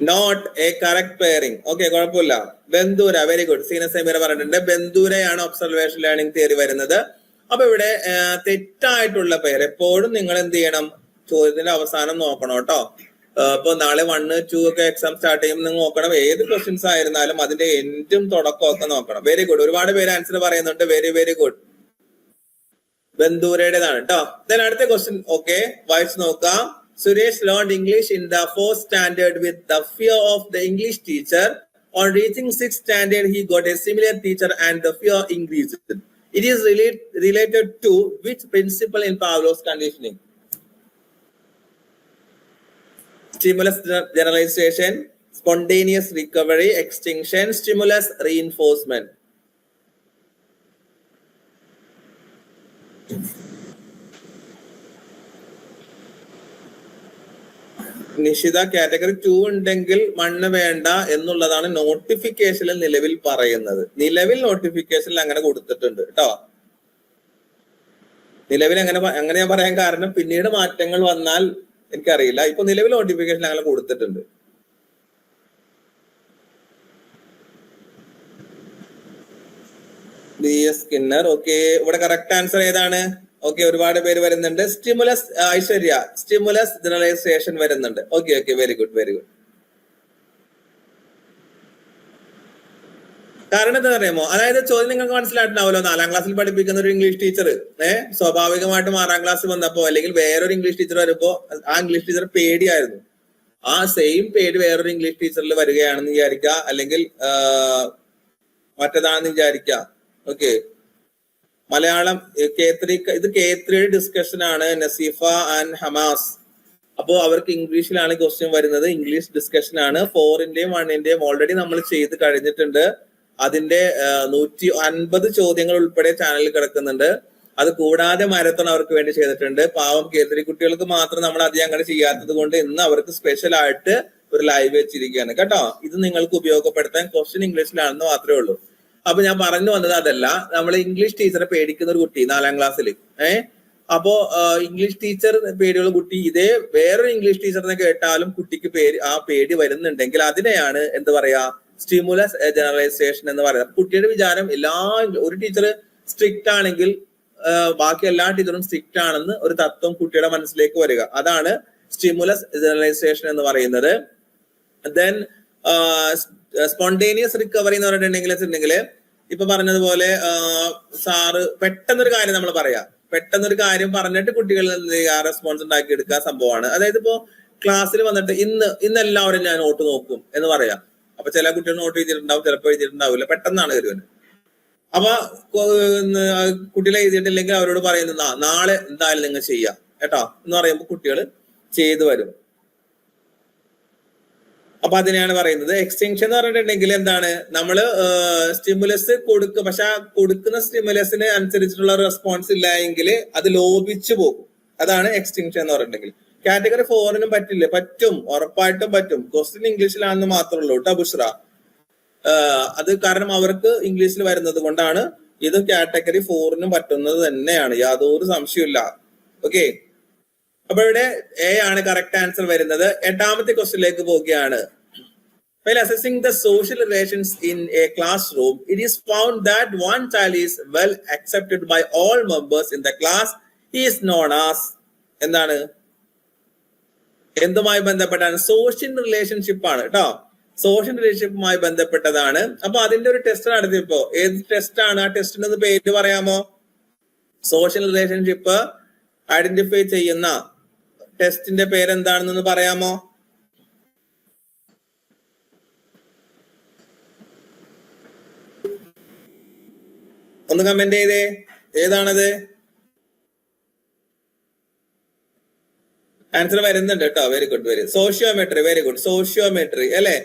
not a correct pairing. Okay, കുഴപ്പമില്ല. Bandura, very good. Seena Sameera പറഞ്ഞിട്ടുണ്ട് ബന്ദൂരയാണ് ഒബ്സർവേഷൻ ലേണിംഗ് തിയറി വരുന്നത്. അപ്പൊ ഇവിടെ തെറ്റായിട്ടുള്ള പേർ എപ്പോഴും നിങ്ങൾ എന്ത് ചെയ്യണം? ചോദ്യത്തിന്റെ അവസാനം നോക്കണം കേട്ടോ. ഇപ്പൊ നാളെ 1, 2 ഒക്കെ എക്സാം സ്റ്റാർട്ട് ചെയ്യുമ്പോൾ നിങ്ങൾ നോക്കണം, ഏത് ക്വസ്റ്റ്യൻസ് ആയിരുന്നാലും അതിന്റെ എൻഡും തുടക്കവും ഒക്കെ നോക്കണം. Very good. ഒരുപാട് പേര് ആൻസർ പറയുന്നുണ്ട്. Very very good. ബന്ദൂരയുടേതാണ് കേട്ടോ. ദെൻ അടുത്ത ക്വസ്റ്റ്യൻ. ഓക്കെ, വായിച്ചു നോക്കാം. Suresh learned English in the 4th standard with the fear of the English teacher. On reaching 6th standard, he got a similar teacher and the fear increased. It is related to which principle in Pavlov's conditioning? Stimulus generalization, spontaneous recovery, extinction, stimulus reinforcement. Nishitha, category 2 ഉണ്ടെങ്കിൽ മണ്ണ് വേണ്ട എന്നുള്ളതാണ് നോട്ടിഫിക്കേഷനിൽ നിലവിൽ പറയുന്നത്. നിലവിൽ നോട്ടിഫിക്കേഷനിൽ അങ്ങനെ കൊടുത്തിട്ടുണ്ട് കേട്ടോ. നിലവിൽ അങ്ങനെ ഞാൻ പറയാൻ കാരണം പിന്നീട് മാറ്റങ്ങൾ വന്നാൽ എനിക്കറിയില്ല. ഇപ്പൊ നിലവിൽ നോട്ടിഫിക്കേഷൻ അങ്ങനെ കൊടുത്തിട്ടുണ്ട്. BS Skinner. ഓക്കെ, ഇവിടെ കറക്റ്റ് ആൻസർ ഏതാണ്? ഓക്കെ, ഒരുപാട് പേര് വരുന്നുണ്ട്. സ്റ്റിമുലസ്, ഐശ്വര്യ, സ്റ്റിമുലസ് ജനറലൈസേഷൻ വരുന്നുണ്ട്. Okay okay, very good very good. കാരണം എന്താ അറിയാമോ? അതായത് ചോദ്യം നിങ്ങൾക്ക് മനസ്സിലായിട്ടുണ്ടാവല്ലോ. 4ാം ക്ലാസ്സിൽ പഠിപ്പിക്കുന്ന ഒരു ഇംഗ്ലീഷ് ടീച്ചർ സ്വാഭാവികമായിട്ടും 6ാം ക്ലാസ് വന്നപ്പോ അല്ലെങ്കിൽ വേറൊരു ഇംഗ്ലീഷ് ടീച്ചർ വരുമ്പോ ആ ഇംഗ്ലീഷ് ടീച്ചർ പേടിയായിരുന്നു. ആ സെയിം പേടി വേറൊരു ഇംഗ്ലീഷ് ടീച്ചറിൽ വരികയാണെന്ന് വിചാരിക്കുക, അല്ലെങ്കിൽ മറ്റേതാണെന്ന് വിചാരിക്കുക. ഓക്കെ, മലയാളം K3, ഇത് K3 ഡിസ്കഷൻ ആണ്. Naseefa and Hamas. അപ്പോ അവർക്ക് ഇംഗ്ലീഷിലാണ് ക്വസ്റ്റ്യൻ വരുന്നത്. ഇംഗ്ലീഷ് ഡിസ്കഷൻ ആണ്. 4ന്റെയും 1ന്റെയും ഓൾറെഡി നമ്മൾ ചെയ്ത് കഴിഞ്ഞിട്ടുണ്ട്. അതിന്റെ 150 ചോദ്യങ്ങൾ ഉൾപ്പെടെ ചാനലിൽ കിടക്കുന്നുണ്ട്. അത് കൂടാതെ മാരത്തോൺ അവർക്ക് വേണ്ടി ചെയ്തിട്ടുണ്ട്. പാവം K3 കുട്ടികൾക്ക് മാത്രം നമ്മൾ അധികം അങ്ങനെ ചെയ്യാത്തത് കൊണ്ട് ഇന്ന് അവർക്ക് സ്പെഷ്യൽ ആയിട്ട് ഒരു ലൈവ് വെച്ചിരിക്കുകയാണ് കേട്ടോ. ഇത് നിങ്ങൾക്ക് ഉപയോഗപ്പെടുത്താൻ ക്വസ്റ്റ്യൻ ഇംഗ്ലീഷിലാണെന്ന് മാത്രമേ ഉള്ളൂ. അപ്പൊ ഞാൻ പറഞ്ഞു വന്നത് അതല്ല, നമ്മൾ ഇംഗ്ലീഷ് ടീച്ചറെ പേടിക്കുന്ന ഒരു കുട്ടി 4ാം ക്ലാസ്സിൽ അപ്പോ ഇംഗ്ലീഷ് ടീച്ചർ പേടിയുള്ള കുട്ടി ഇതേ വേറൊരു ഇംഗ്ലീഷ് ടീച്ചറിനെ കേട്ടാലും കുട്ടിക്ക് ആ പേടി വരുന്നുണ്ടെങ്കിൽ അതിനെയാണ് എന്ത് പറയാ? സ്റ്റിമുലസ് ജനറലൈസേഷൻ എന്ന് പറയുന്നത്. കുട്ടിയുടെ വിചാരം ഒരു ടീച്ചർ സ്ട്രിക്റ്റ് ആണെങ്കിൽ ബാക്കി എല്ലാ ടീച്ചറും സ്ട്രിക്റ്റ് ആണെന്ന് ഒരു തത്വം കുട്ടിയുടെ മനസ്സിലേക്ക് വരിക. അതാണ് സ്റ്റിമുലസ് ജനറലൈസേഷൻ എന്ന് പറയുന്നത്. ദെൻ സ്പോണ്ടേനിയസ് റിക്കവറി എന്ന് പറഞ്ഞിട്ടുണ്ടെങ്കിൽ ഇപ്പൊ പറഞ്ഞതുപോലെ സാറ് പെട്ടെന്നൊരു കാര്യം നമ്മൾ പറയാം, പെട്ടെന്നൊരു കാര്യം പറഞ്ഞിട്ട് കുട്ടികളിൽ റെസ്പോൺസ് ഉണ്ടാക്കി എടുക്കുക സംഭവമാണ്. അതായത് ഇപ്പോ ക്ലാസ്സിൽ വന്നിട്ട് ഇന്ന് എല്ലാവരും ഞാൻ നോട്ട് നോക്കും എന്ന് പറയാം. അപ്പൊ ചില കുട്ടികൾ നോട്ട് എഴുതിയിട്ടുണ്ടാവും, ചിലപ്പോൾ എഴുതിയിട്ടുണ്ടാവില്ല, പെട്ടെന്നാണ് വരുന്നത്. അപ്പൊ കുട്ടികളെ എഴുതിയിട്ടില്ലെങ്കിൽ അവരോട് പറയുന്നത് നാളെ എന്തായാലും നിങ്ങൾ ചെയ്യാം കേട്ടോ എന്ന് പറയുമ്പോൾ കുട്ടികൾ ചെയ്തു വരും. അപ്പൊ അതിനെയാണ് പറയുന്നത് എക്സ്റ്റെൻഷൻ എന്ന് പറഞ്ഞിട്ടുണ്ടെങ്കിൽ എന്താണ്? നമ്മള് സ്റ്റിമുലസ് കൊടുക്കുക, പക്ഷെ ആ കൊടുക്കുന്ന സ്റ്റിമുലസിന് അനുസരിച്ചിട്ടുള്ള റെസ്പോൺസ് ഇല്ല എങ്കിൽ അത് ലോപിച്ചു പോകും. അതാണ് എക്സ്റ്റെൻഷൻ എന്ന് പറഞ്ഞിട്ടുണ്ടെങ്കിൽ. കാറ്റഗറി 4നും പറ്റില്ല, പറ്റും, ഉറപ്പായിട്ടും പറ്റും. ക്വസ്റ്റ്യൻ ഇംഗ്ലീഷിലാണെന്ന് മാത്രമേ ഉള്ളൂ കേട്ടോ ബുഷ്ര. അത് കാരണം അവർക്ക് ഇംഗ്ലീഷിൽ വരുന്നത് കൊണ്ടാണ്. ഇത് കാറ്റഗറി 4നും പറ്റുന്നത് തന്നെയാണ്, യാതൊരു സംശയമില്ല. ഓക്കെ, അപ്പൊ ഇവിടെ എ ആണ് കറക്റ്റ് ആൻസർ വരുന്നത്. 8ാമത്തെ ക്വസ്റ്റ്യനിലേക്ക് പോവുകയാണ്. While assessing the social relations in a classroom, it is found that one child is well accepted by all members in the class. He is known as എന്താണ്? എന്തുമായി ബന്ധപ്പെട്ടാണ്? Social relationship ആണ് കേട്ടോ. Social റിലേഷൻഷിപ്പുമായി ബന്ധപ്പെട്ടതാണ്. അപ്പൊ അതിന്റെ ഒരു ടെസ്റ്റ് നടത്തിയപ്പോ ഏത് test ആണ്? ആ ടെസ്റ്റിന്റെ ഒന്ന് പേര് പറയാമോ? സോഷ്യൽ റിലേഷൻഷിപ്പ് ഐഡന്റിഫൈ ചെയ്യുന്ന ടെസ്റ്റിന്റെ പേരെന്താണെന്നൊന്ന് പറയാമോ? ഒന്ന് കമന്റ് ചെയ്തേ, ഏതാണത്? ആൻസർ വരുന്നുണ്ട് കേട്ടോ. Very good, very sociometry. Very good, sociometry അല്ലെ?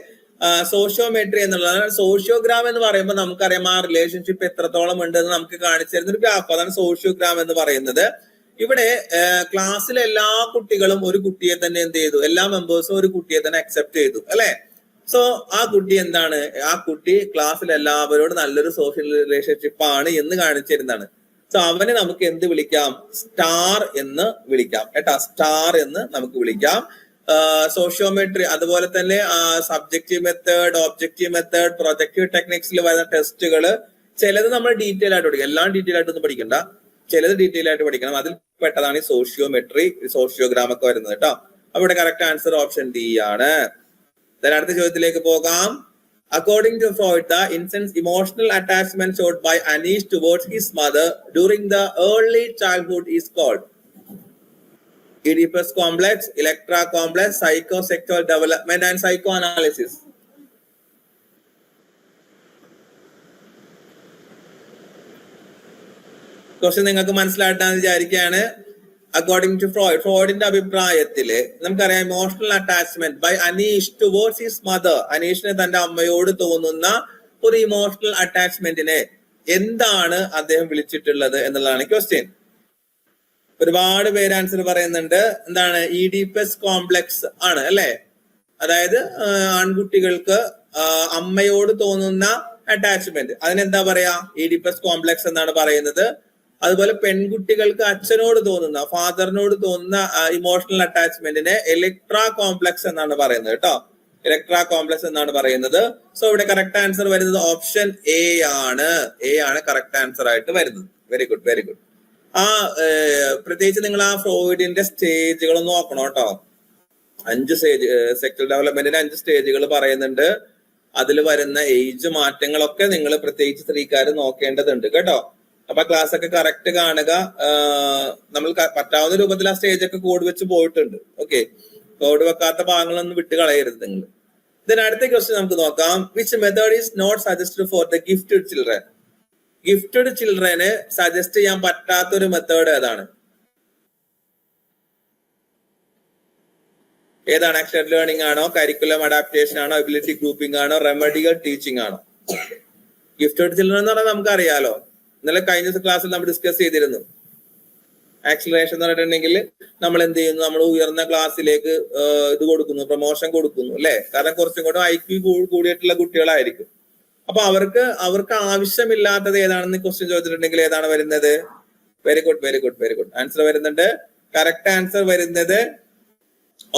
സോഷ്യോമെട്രി എന്നുള്ളതാണ്. സോഷ്യോഗ്രാം എന്ന് പറയുമ്പോൾ നമുക്കറിയാം ആ റിലേഷൻഷിപ്പ് എത്രത്തോളം ഉണ്ട് എന്ന് നമുക്ക് കാണിച്ചു തരുന്ന ഒരു ഗ്രാഫ്. അതാണ് സോഷ്യോഗ്രാം എന്ന് പറയുന്നത്. ഇവിടെ ക്ലാസ്സിലെ എല്ലാ കുട്ടികളും ഒരു കുട്ടിയെ തന്നെ എന്ത് ചെയ്തു, എല്ലാ മെമ്പേഴ്സും ഒരു കുട്ടിയെ തന്നെ അക്സെപ്റ്റ് ചെയ്തു അല്ലെ. സോ ആ കുട്ടി എന്താണ്, ആ കുട്ടി ക്ലാസ്സിൽ എല്ലാവരോടും നല്ലൊരു സോഷ്യൽ റിലേഷൻഷിപ്പ് ആണ് എന്ന് കാണിച്ചിരുന്നതാണ്. സോ അവനെ നമുക്ക് എന്ത് വിളിക്കാം, സ്റ്റാർ എന്ന് വിളിക്കാം കേട്ടാ, സ്റ്റാർ എന്ന് നമുക്ക് വിളിക്കാം. സോഷ്യോമെട്രി അതുപോലെ തന്നെ subjective method, objective method, projective ടെക്നിക്സിൽ വരുന്ന ടെസ്റ്റുകൾ ചിലത് നമ്മൾ ഡീറ്റെയിൽ ആയിട്ട് പഠിക്കും, എല്ലാം ഡീറ്റെയിൽ ആയിട്ടൊന്നും പഠിക്കണ്ട, ചിലത് ഡീറ്റെയിൽ ആയിട്ട് പഠിക്കണം. അതിൽ പെട്ടതാണ് ഈ സോഷ്യോമെട്രി, സോഷ്യോഗ്രാം ഒക്കെ വരുന്നത് കേട്ടോ. അവിടെ കറക്റ്റ് ആൻസർ ഓപ്ഷൻ ഡി ആണ്. അടുത്ത ചോദ്യത്തിലേക്ക് പോകാം. According to Freud, the intense emotional attachment showed by Anish towards his mother during the early childhood is called Oedipus complex, Electra complex, psychosexual development and psychoanalysis. Question നിങ്ങൾക്ക് മനസ്സിലായിട്ടാന്ന് വിചാരിക്കുകയാണ്. According to Freud, ഫ്രോയിഡിന്റെ അഭിപ്രായത്തില് നമുക്കറിയാം emotional attachment by Aneesh towards his mother, അനീഷിന് തന്റെ അമ്മയോട് തോന്നുന്ന ഒരു ഇമോഷണൽ അറ്റാച്ച്മെന്റിനെ എന്താണ് അദ്ദേഹം വിളിച്ചിട്ടുള്ളത് എന്നുള്ളതാണ് ക്വസ്റ്റ്യൻ. ഒരുപാട് പേര് ആൻസർ പറയുന്നുണ്ട്. എന്താണ്, ഈഡിപ്പസ് കോംപ്ലക്സ് ആണ് അല്ലെ. അതായത് ആൺകുട്ടികൾക്ക് അമ്മയോട് തോന്നുന്ന അറ്റാച്ച്മെന്റ്, അതിനെന്താ പറയാ, ഈഡിപ്പസ് കോംപ്ലക്സ് എന്നാണ് പറയുന്നത്. അതുപോലെ പെൺകുട്ടികൾക്ക് അച്ഛനോട് തോന്നുന്ന, ഫാദറിനോട് തോന്നുന്ന ഇമോഷണൽ അറ്റാച്ച്മെന്റിനെ ഇലക്ട്രാ കോംപ്ലക്സ് എന്നാണ് പറയുന്നത് കേട്ടോ, ഇലക്ട്രാ കോംപ്ലക്സ് എന്നാണ് പറയുന്നത്. സോ ഇവിടെ കറക്റ്റ് ആൻസർ വരുന്നത് ഓപ്ഷൻ എ ആണ്. എ ആണ് കറക്റ്റ് ആൻസർ ആയിട്ട് വരുന്നത്. Very good, very good. പ്രത്യേകിച്ച് നിങ്ങൾ ആ ഫ്രോയിഡിന്റെ സ്റ്റേജുകൾ നോക്കണം കേട്ടോ. 5 സ്റ്റേജ്, സെക്ഷൽ ഡെവലപ്മെന്റിന്റെ 5 സ്റ്റേജുകൾ പറയുന്നുണ്ട്. അതിൽ വരുന്ന ഏജ് മാറ്റങ്ങളൊക്കെ നിങ്ങൾ പ്രത്യേകിച്ച് സ്ത്രീക്കാർ നോക്കേണ്ടതുണ്ട് കേട്ടോ. അപ്പൊ ക്ലാസ് ഒക്കെ കറക്റ്റ് കാണുക. നമ്മൾ പറ്റാവുന്ന രൂപത്തിൽ ആ സ്റ്റേജ് ഒക്കെ കോഡ് വെച്ച് പോയിട്ടുണ്ട്. ഓക്കെ, കോഡ് വെക്കാത്ത ഭാഗങ്ങളൊന്നും വിട്ട് കളയരുത് നിങ്ങൾ. അടുത്ത ക്വസ്റ്റ്യൻ നമുക്ക് നോക്കാം. Which method is not suggested for the gifted children? Gifted ചിൽഡ്രന് സജസ്റ്റ് ചെയ്യാൻ പറ്റാത്തൊരു മെത്തേഡ് ഏതാണ്? ഏതാണ്? ആക്ഷൻ ലേണിംഗ് ആണോ, കരിക്കുലം അഡാപ്റ്റേഷൻ ആണോ, എബിലിറ്റി ഗ്രൂപ്പിംഗ് ആണോ, റെമഡിയൽ ടീച്ചിങ് ആണോ? ഗിഫ്റ്റഡ് ചിൽഡ്രൻ എന്ന് പറഞ്ഞാൽ നമുക്കറിയാലോ, ഇന്നലെ കഴിഞ്ഞ ക്ലാസ്സിൽ നമ്മൾ ഡിസ്കസ് ചെയ്തിരുന്നു. ആക്സിലറേഷൻ എന്ന് പറഞ്ഞിട്ടുണ്ടെങ്കിൽ നമ്മൾ എന്ത് ചെയ്യുന്നു, നമ്മൾ ഉയർന്ന ക്ലാസ്സിലേക്ക് ഇത് കൊടുക്കുന്നു, പ്രൊമോഷൻ കൊടുക്കുന്നു അല്ലെ. കാരണം കുറച്ചും കൂടെ IQ കൂടിയിട്ടുള്ള കുട്ടികളായിരിക്കും. അപ്പൊ അവർക്ക് ആവശ്യമില്ലാത്തത് ഏതാണെന്ന് ക്വസ്റ്റ്യൻ ചോദിച്ചിട്ടുണ്ടെങ്കിൽ ഏതാണ് വരുന്നത്? Very good, very good, very good. Answer വരുന്നുണ്ട്. കറക്റ്റ് ആൻസർ വരുന്നത്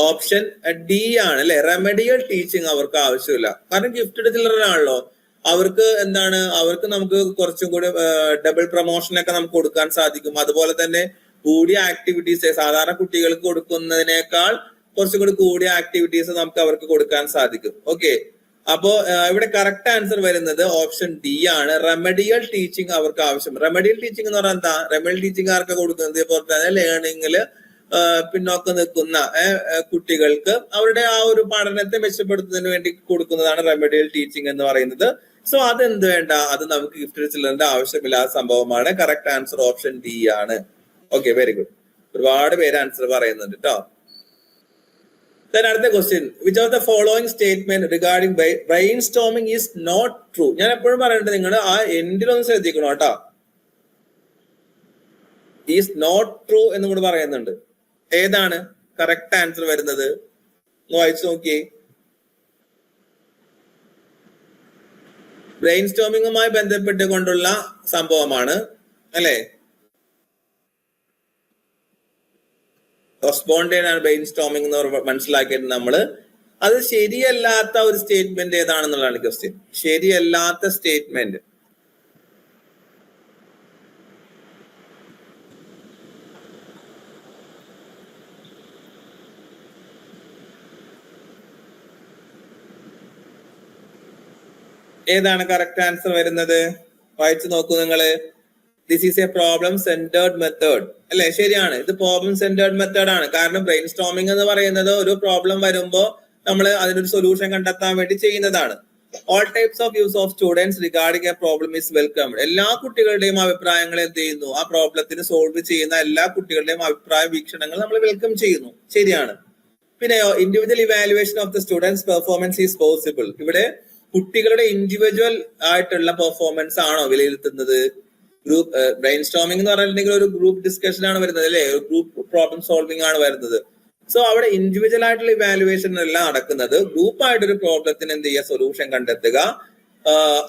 ഓപ്ഷൻ ഡി ആണ് അല്ലെ. റെമഡിയൽ ടീച്ചിങ് അവർക്ക് ആവശ്യമില്ല. കാരണം ഗിഫ്റ്റഡ് ചിൽഡ്രൻ ആണല്ലോ, അവർക്ക് എന്താണ്, അവർക്ക് നമുക്ക് കുറച്ചും കൂടി ഡബിൾ പ്രൊമോഷനൊക്കെ നമുക്ക് കൊടുക്കാൻ സാധിക്കും. അതുപോലെ തന്നെ കൂടിയ ആക്ടിവിറ്റീസ് സാധാരണ കുട്ടികൾക്ക് കൊടുക്കുന്നതിനേക്കാൾ കുറച്ചും കൂടി കൂടിയ ആക്ടിവിറ്റീസ് നമുക്ക് അവർക്ക് കൊടുക്കാൻ സാധിക്കും. ഓക്കെ, അപ്പോ ഇവിടെ കറക്റ്റ് ആൻസർ വരുന്നത് ഓപ്ഷൻ ഡി ആണ്. റെമഡിയൽ ടീച്ചിങ് അവർക്ക് ആവശ്യം. റെമഡിയൽ ടീച്ചിങ് എന്ന് പറഞ്ഞാൽ എന്താ? റെമഡിയൽ ടീച്ചിങ് ആർക്ക് കൊടുക്കുന്നത്? ഇതുപോലെ തന്നെ ലേണിംഗില് പിന്നോക്കം നിൽക്കുന്ന കുട്ടികൾക്ക് അവരുടെ ആ ഒരു പഠനത്തെ മെച്ചപ്പെടുത്തുന്നതിന് വേണ്ടി കൊടുക്കുന്നതാണ് റെമഡിയൽ ടീച്ചിങ് എന്ന് പറയുന്നത്. സോ അതെന്ത് വേണ്ട, അത് നമുക്ക് ഗിഫ്റ്റഡ് ചിൽഡ്രന്റെ ആവശ്യമില്ലാത്ത സംഭവമാണ്. കറക്റ്റ് ആൻസർ ഓപ്ഷൻ ഡി ആണ്. Okay, very good. ഒരുപാട് പേര് ആൻസർ പറയുന്നുണ്ട് കേട്ടോ. അടുത്ത question, which of the following statement regarding brainstorming is not true? ഞാൻ എപ്പോഴും പറയുന്നത് നിങ്ങൾ ആ എൻഡിലൊന്ന് ശ്രദ്ധിക്കണം കേട്ടോ. ഈസ് നോട്ട് ട്രൂ എന്നും കൂടി പറയുന്നുണ്ട്. ഏതാണ് കറക്റ്റ് ആൻസർ വരുന്നത്? വായിച്ചു നോക്കിയേ. ബ്രെയിൻ സ്റ്റോമിങ്ങുമായി ബന്ധപ്പെട്ടുകൊണ്ടുള്ള സംഭവമാണ് അല്ലെ. സ്പോണ്ടേനിയസ് ആണ് ബ്രെയിൻ സ്റ്റോമിംഗ് എന്ന് മനസ്സിലാക്കിയിട്ട് നമ്മള് അത് ശരിയല്ലാത്ത ഒരു സ്റ്റേറ്റ്മെന്റ് ഏതാണെന്നുള്ളതാണ് ക്വസ്റ്റ്യൻ. ശരിയല്ലാത്ത സ്റ്റേറ്റ്മെന്റ് ഏതാണ് കറക്റ്റ് ആൻസർ വരുന്നത്? വായിച്ചു നോക്കൂ നിങ്ങള്. This is A problem centred method അല്ലെ. ശരിയാണ്, ഇത് പ്രോബ്ലം സെന്റേർഡ് മെത്തേഡ് ആണ്. കാരണം ബ്രെയിൻ സ്റ്റോമിംഗ് എന്ന് പറയുന്നത് ഒരു പ്രോബ്ലം വരുമ്പോ നമ്മൾ അതിനൊരു സൊല്യൂഷൻ കണ്ടെത്താൻ വേണ്ടി ചെയ്യുന്നതാണ്. All types of use of students regarding A problem is welcome. എല്ലാ കുട്ടികളുടെയും അഭിപ്രായങ്ങൾ എന്ത് ചെയ്യുന്നു, ആ പ്രോബ്ലത്തിന് സോൾവ് ചെയ്യുന്ന എല്ലാ കുട്ടികളുടെയും അഭിപ്രായ വീക്ഷണങ്ങൾ നമ്മൾ വെൽക്കം ചെയ്യുന്നു. ശരിയാണ്. പിന്നെയോ, individual evaluation of the students performance is possible. ഇവിടെ കുട്ടികളുടെ ഇൻഡിവിജ്വൽ ആയിട്ടുള്ള പെർഫോമൻസ് ആണോ വിലയിരുത്തുന്നത്? ഗ്രൂപ്പ് ബ്രെയിൻ സ്റ്റോമിംഗ് എന്ന് പറഞ്ഞിട്ടുണ്ടെങ്കിൽ ഒരു ഗ്രൂപ്പ് ഡിസ്കഷൻ ആണ് വരുന്നത് അല്ലെ, ഒരു ഗ്രൂപ്പ് പ്രോബ്ലം സോൾവിംഗ് ആണ് വരുന്നത്. സോ അവിടെ ഇൻഡിവിജ്വൽ ആയിട്ടുള്ള ഇവാലുവേഷൻ എല്ലാം നടക്കുന്നത്. ഗ്രൂപ്പ് ആയിട്ടൊരു പ്രോബ്ലത്തിന് എന്ത് ചെയ്യുക, സൊല്യൂഷൻ കണ്ടെത്തുക.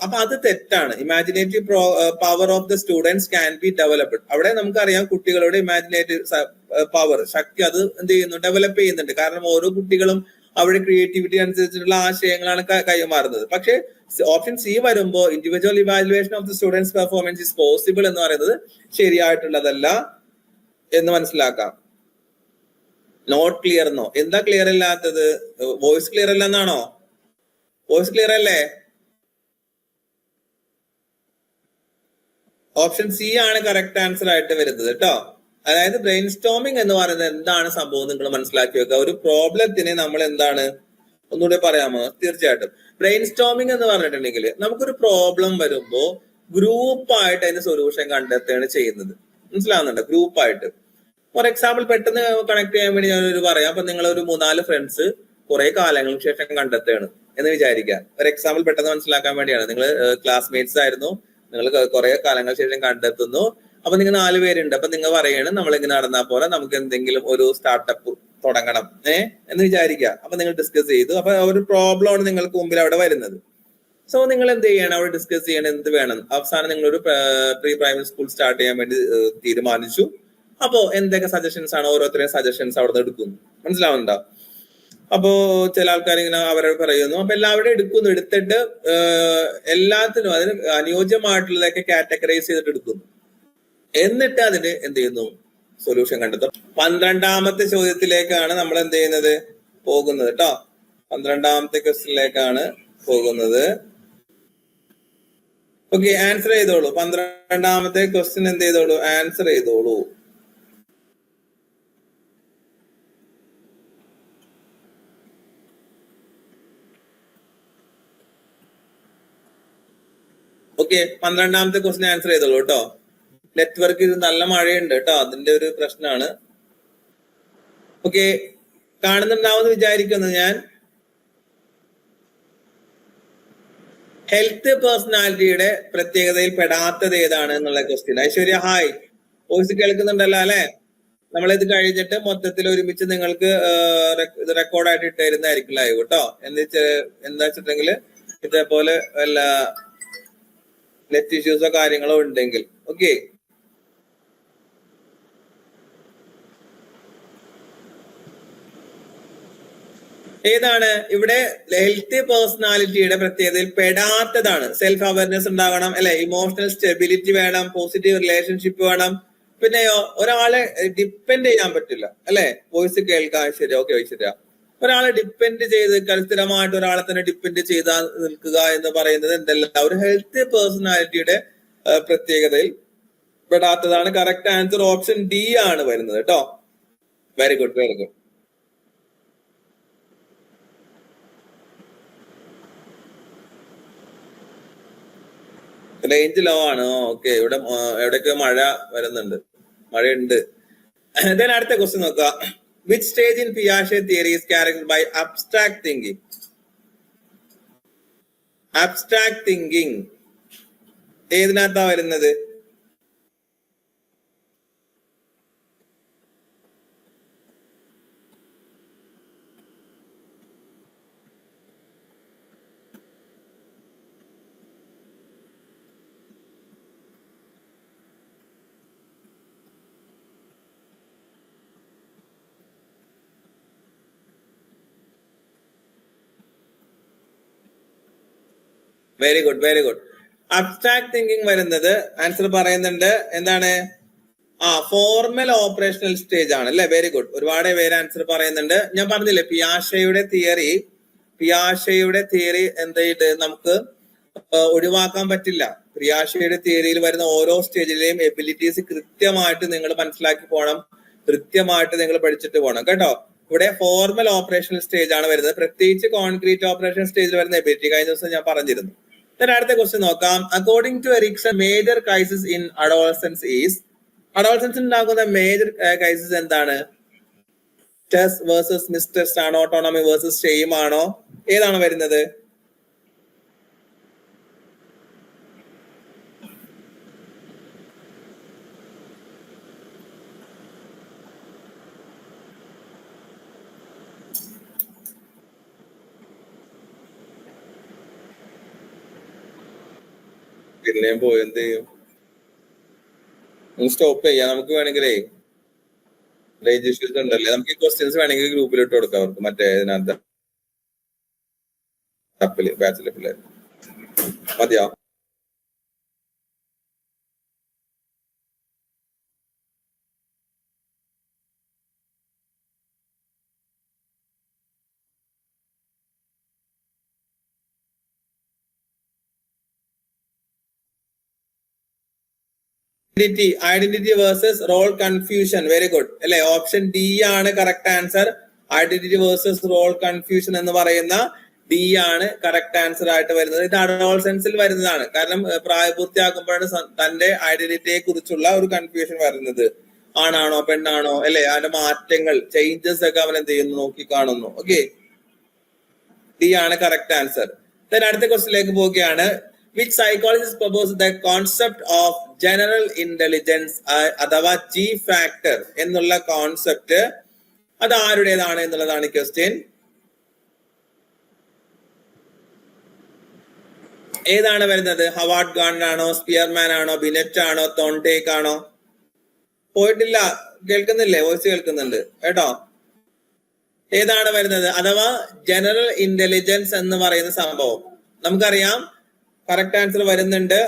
അപ്പൊ അത് തെറ്റാണ്. Imaginative power of the students can be developed. അവിടെ നമുക്കറിയാം കുട്ടികളുടെ ഇമാജിനേറ്റീവ് പവർ, ശക്തി, അത് എന്ത് ചെയ്യുന്നു, ഡെവലപ്പ് ചെയ്യുന്നുണ്ട്. കാരണം ഓരോ കുട്ടികളും അവരുടെ ക്രിയേറ്റിവിറ്റി അനുസരിച്ചിട്ടുള്ള ആശയങ്ങളാണ് കൈമാറുന്നത്. പക്ഷെ ഓപ്ഷൻ സി വരുമ്പോ individual evaluation of the students performance is possible എന്ന് പറയുന്നത് ശരിയായിട്ടുള്ളതല്ല എന്ന് മനസ്സിലാക്കാം. നോട്ട് ക്ലിയർ എന്നോ, എന്താ ക്ലിയർ അല്ലാത്തത്? വോയിസ് ക്ലിയർ അല്ല എന്നാണോ? വോയിസ് ക്ലിയർ അല്ലേ? ഓപ്ഷൻ സി ആണ് കറക്റ്റ് ആൻസർ ആയിട്ട് വരുന്നത് കേട്ടോ. അതായത് ബ്രെയിൻ സ്റ്റോമിംഗ് എന്ന് പറയുന്നത് എന്താണ് സംഭവം നിങ്ങൾ മനസ്സിലാക്കി വെക്കുക. ഒരു പ്രോബ്ലത്തിനെ നമ്മൾ എന്താണ്, ഒന്നുകൂടെ പറയാമോ? തീർച്ചയായിട്ടും. ബ്രെയിൻ സ്റ്റോമിംഗ് എന്ന് പറഞ്ഞിട്ടുണ്ടെങ്കിൽ നമുക്കൊരു പ്രോബ്ലം വരുമ്പോ ഗ്രൂപ്പായിട്ട് അതിന് സൊല്യൂഷൻ കണ്ടെത്തുകയാണ് ചെയ്യുന്നത്. മനസ്സിലാവുന്നുണ്ടോ? ഗ്രൂപ്പായിട്ട്. ഫോർ എക്സാമ്പിൾ പെട്ടെന്ന് കണക്ട് ചെയ്യാൻ വേണ്ടി ഞാനൊരു പറയാം. അപ്പൊ നിങ്ങൾ ഒരു 3-4 ഫ്രണ്ട്സ് കുറെ കാലങ്ങൾക്ക് ശേഷം കണ്ടെത്തുകയാണ് എന്ന് വിചാരിക്കാം. ഒരു എക്സാമ്പിൾ പെട്ടെന്ന് മനസ്സിലാക്കാൻ വേണ്ടിയാണ്. നിങ്ങൾ ക്ലാസ്മേറ്റ്സ് ആയിരുന്നു, നിങ്ങൾ കുറെ കാലങ്ങൾക്ക് ശേഷം കണ്ടെത്തുന്നു. അപ്പൊ നിങ്ങൾ 4 പേരുണ്ട്. അപ്പൊ നിങ്ങൾ പറയാണ് നമ്മളിങ്ങനെ നടന്നാൽ പോലെ നമുക്ക് എന്തെങ്കിലും ഒരു സ്റ്റാർട്ടപ്പ് തുടങ്ങണം എന്ന് വിചാരിക്കുക. അപ്പൊ നിങ്ങൾ ഡിസ്കസ് ചെയ്തു. അപ്പൊ ഒരു പ്രോബ്ലം ആണ് നിങ്ങൾക്ക് മുമ്പിൽ അവിടെ വരുന്നത്. സോ നിങ്ങൾ എന്ത് ചെയ്യണം, അവിടെ ഡിസ്കസ് ചെയ്യണം എന്ത് വേണം. അവസാനം നിങ്ങളൊരു പ്രീ പ്രൈമറി സ്കൂൾ സ്റ്റാർട്ട് ചെയ്യാൻ വേണ്ടി തീരുമാനിച്ചു. അപ്പോ എന്തൊക്കെ സജഷൻസ് ആണ്, ഓരോരുത്തരെയും സജഷൻസ് അവിടെ നിന്ന് എടുക്കുന്നു. മനസ്സിലാവുന്നുണ്ടോ? അപ്പോ ചില ആൾക്കാർ ഇങ്ങനെ അവരെ പറയുന്നു. അപ്പൊ എല്ലാവരും എടുത്തിട്ട് എല്ലാത്തിനും അതിന് അനുയോജ്യമായിട്ടുള്ളതൊക്കെ കാറ്റഗറൈസ് ചെയ്തിട്ട് എടുക്കുന്നു. എന്നിട്ട് അതിന് എന്ത് ചെയ്യുന്നു, സൊല്യൂഷൻ കണ്ടെത്തും. 12ാമത്തെ ചോദ്യത്തിലേക്കാണ് നമ്മൾ എന്ത് ചെയ്യുന്നത്, പോകുന്നത് കേട്ടോ. 12ാമത്തെ ക്വസ്റ്റ്യനിലേക്കാണ് പോകുന്നത്. ഓക്കെ, ആൻസർ ചെയ്തോളൂ. 12ാമത്തെ ക്വസ്റ്റ്യൻ എന്ത് ചെയ്തോളൂ, ആൻസർ ചെയ്തോളൂ. ഓക്കെ, 12ാമത്തെ ക്വസ്റ്റ്യൻ ആൻസർ ചെയ്തോളൂ കേട്ടോ. നെറ്റ്വർക്ക് ഇത് നല്ല മഴയുണ്ട് കേട്ടോ, അതിന്റെ ഒരു പ്രശ്നമാണ്. ഓക്കെ, കാണുന്നുണ്ടാവുമെന്ന് വിചാരിക്കുന്നു ഞാൻ. ഹെൽത്ത് പേഴ്സണാലിറ്റിയുടെ പ്രത്യേകതയിൽ പെടാത്തത് ഏതാണ് എന്നുള്ള ക്വസ്റ്റ്യൻ. ഐശ്വര്യ ഹായ്, വോയിസ് കേൾക്കുന്നുണ്ടല്ലോ അല്ലെ? നമ്മളിത് കഴിഞ്ഞിട്ട് മൊത്തത്തിൽ ഒരുമിച്ച് നിങ്ങൾക്ക് ഇത് റെക്കോർഡായിട്ട് ഇട്ടുതരുന്നതായിരിക്കും ലൈവ് കേട്ടോ. എന്താ വെച്ചിട്ടുണ്ടെങ്കിൽ ഇതേപോലെ വല്ല നെറ്റ് ഇഷ്യൂസോ കാര്യങ്ങളോ ഉണ്ടെങ്കിൽ. ഓക്കെ, ഏതാണ് ഇവിടെ ഹെൽത്തി പേഴ്സണാലിറ്റിയുടെ പ്രത്യേകതയിൽ പെടാത്തതാണ്? സെൽഫ് അവയർനെസ് ഉണ്ടാകണം അല്ലെ, ഇമോഷണൽ സ്റ്റെബിലിറ്റി വേണം, പോസിറ്റീവ് റിലേഷൻഷിപ്പ് വേണം, പിന്നെയോ ഒരാളെ ഡിപ്പെൻഡ് ചെയ്യാൻ പറ്റില്ല അല്ലെ. വോയിസ് കേൾക്കാൻ ശരി. ഓക്കെ, ശരിയാ. ഒരാളെ ഡിപ്പെൻഡ് ചെയ്ത് സ്ഥിരമായിട്ട് ഒരാളെ തന്നെ ഡിപ്പെൻഡ് ചെയ്താ നിൽക്കുക എന്ന് പറയുന്നത് എന്തെല്ലാം ഒരു ഹെൽത്തി പേഴ്സണാലിറ്റിയുടെ പ്രത്യേകതയിൽ പെടാത്തതാണ്. കറക്റ്റ് ആൻസർ ഓപ്ഷൻ ഡി ആണ് വരുന്നത് കേട്ടോ. Very good, very good. Range low ആണ്. ഓക്കെ, ഇവിടെ എവിടെയൊക്കെ മഴ വരുന്നുണ്ട്, മഴയുണ്ട്. ദെൻ അടുത്ത ക്വസ്റ്റ്യൻ നോക്കുക. വിച്ച് സ്റ്റേജ് ഇൻ പിയാഷെ theory is characterised by abstract thinking? Abstract thinking ഏതിനകത്താ വരുന്നത്? Very good, very good. Abstract thinking വരുന്നത് ആൻസർ പറയുന്നുണ്ട് എന്താണ്? ഫോർമൽ ഓപ്പറേഷണൽ സ്റ്റേജ് ആണ് അല്ലെ. വെരി ഗുഡ്, ഒരുപാട് പേര് ആൻസർ പറയുന്നുണ്ട്. ഞാൻ പറഞ്ഞില്ലേ പിയാഷെയുടെ തിയറി എന്ത് ചെയ്ത് നമുക്ക് ഒഴിവാക്കാൻ പറ്റില്ല. പിയാഷെയുടെ തിയറിയിൽ വരുന്ന ഓരോ സ്റ്റേജിലെയും എബിലിറ്റീസ് കൃത്യമായിട്ട് നിങ്ങൾ മനസ്സിലാക്കി പോകണം, കൃത്യമായിട്ട് നിങ്ങൾ പഠിച്ചിട്ട് പോകണം കേട്ടോ. ഇവിടെ ഫോർമൽ ഓപ്പറേഷണൽ സ്റ്റേജ് ആണ് വരുന്നത്, പ്രത്യേകിച്ച് കോൺക്രീറ്റ് ഓപ്പറേഷൻ സ്റ്റേജിൽ വരുന്ന എബിലിറ്റി കഴിഞ്ഞ ദിവസം ഞാൻ പറഞ്ഞിരുന്നു. അടുത്ത ക്വസ്റ്റ്യൻ നോക്കാം. According to Erikson major crisis in adolescence is, adolescence ഉണ്ടാകുന്ന മേജർ ക്രൈസിസ് എന്താണ്? ടെസ്റ്റ് വേഴ്സസ് മിസ്ട്രസ്റ്റ് ആണോ, ഓട്ടോണമി വേഴ്സസ് ഷെയിം ആണോ, ഏതാണ് വരുന്നത്? പിന്നെയും പോയി എന്ത് ചെയ്യും? സ്റ്റോപ്പ് ചെയ്യാം. നമുക്ക് വേണമെങ്കിലേ റേഞ്ച് ഇഷ്യൂസ് ഉണ്ടല്ലേ, നമുക്ക് ഈ ക്വസ്റ്റ്യൻസ് വേണമെങ്കിൽ ഗ്രൂപ്പിൽ ഇട്ട് കൊടുക്കാം അവർക്ക്, മറ്റേ ഇതിനകത്ത് ബാച്ചിലെ പിള്ളേർ. മതിയോ? Identity versus role confusion. Very good അല്ലെ? ഓപ്ഷൻ ഡി ആണ് correct answer. Identity versus role confusion എന്ന് പറയുന്ന ഡി ആണ് കറക്റ്റ് ആൻസർ ആയിട്ട് വരുന്നത്. ഇത് അഡോൾസെൻസിൽ വരുന്നതാണ്. കാരണം പ്രായപൂർത്തിയാക്കുമ്പോഴാണ് തന്റെ ഐഡന്റിറ്റിയെ കുറിച്ചുള്ള ഒരു കൺഫ്യൂഷൻ വരുന്നത്. ആണാണോ പെണ്ണാണോ അല്ലെ? അതിന്റെ മാറ്റങ്ങൾ, ചേഞ്ചസ് ഒക്കെ അവൻ എന്ത് ചെയ്യുന്നു, നോക്കി കാണുന്നു. ഓക്കെ, ഡി ആണ് കറക്റ്റ് ആൻസർ. അടുത്ത ക്വസ്റ്റിലേക്ക് പോവുകയാണ്. Which psychologist proposed the concept of general intelligence അഥവാ G factor എന്നുള്ള കോൺസെപ്റ്റ്? അത് ആരുടേതാണ് എന്നുള്ളതാണ് ക്വസ്റ്റ്യൻ. ഏതാണ് വരുന്നത്? ഹവാർഡ് ഗാർഡൻ ആണോ, സ്പിയർമാൻ ആണോ, ബിനെറ്റ് ആണോ, തോണ്ടേക്ക് ആണോ? പോയിട്ടില്ല, കേൾക്കുന്നില്ലേ? വോയിസ് കേൾക്കുന്നുണ്ട് കേട്ടോ. ഏതാണ് വരുന്നത്? അഥവാ ജനറൽ ഇന്റലിജൻസ് എന്ന് പറയുന്ന സംഭവം നമുക്കറിയാം. കറക്റ്റ് ആൻസർ വരുന്നുണ്ട്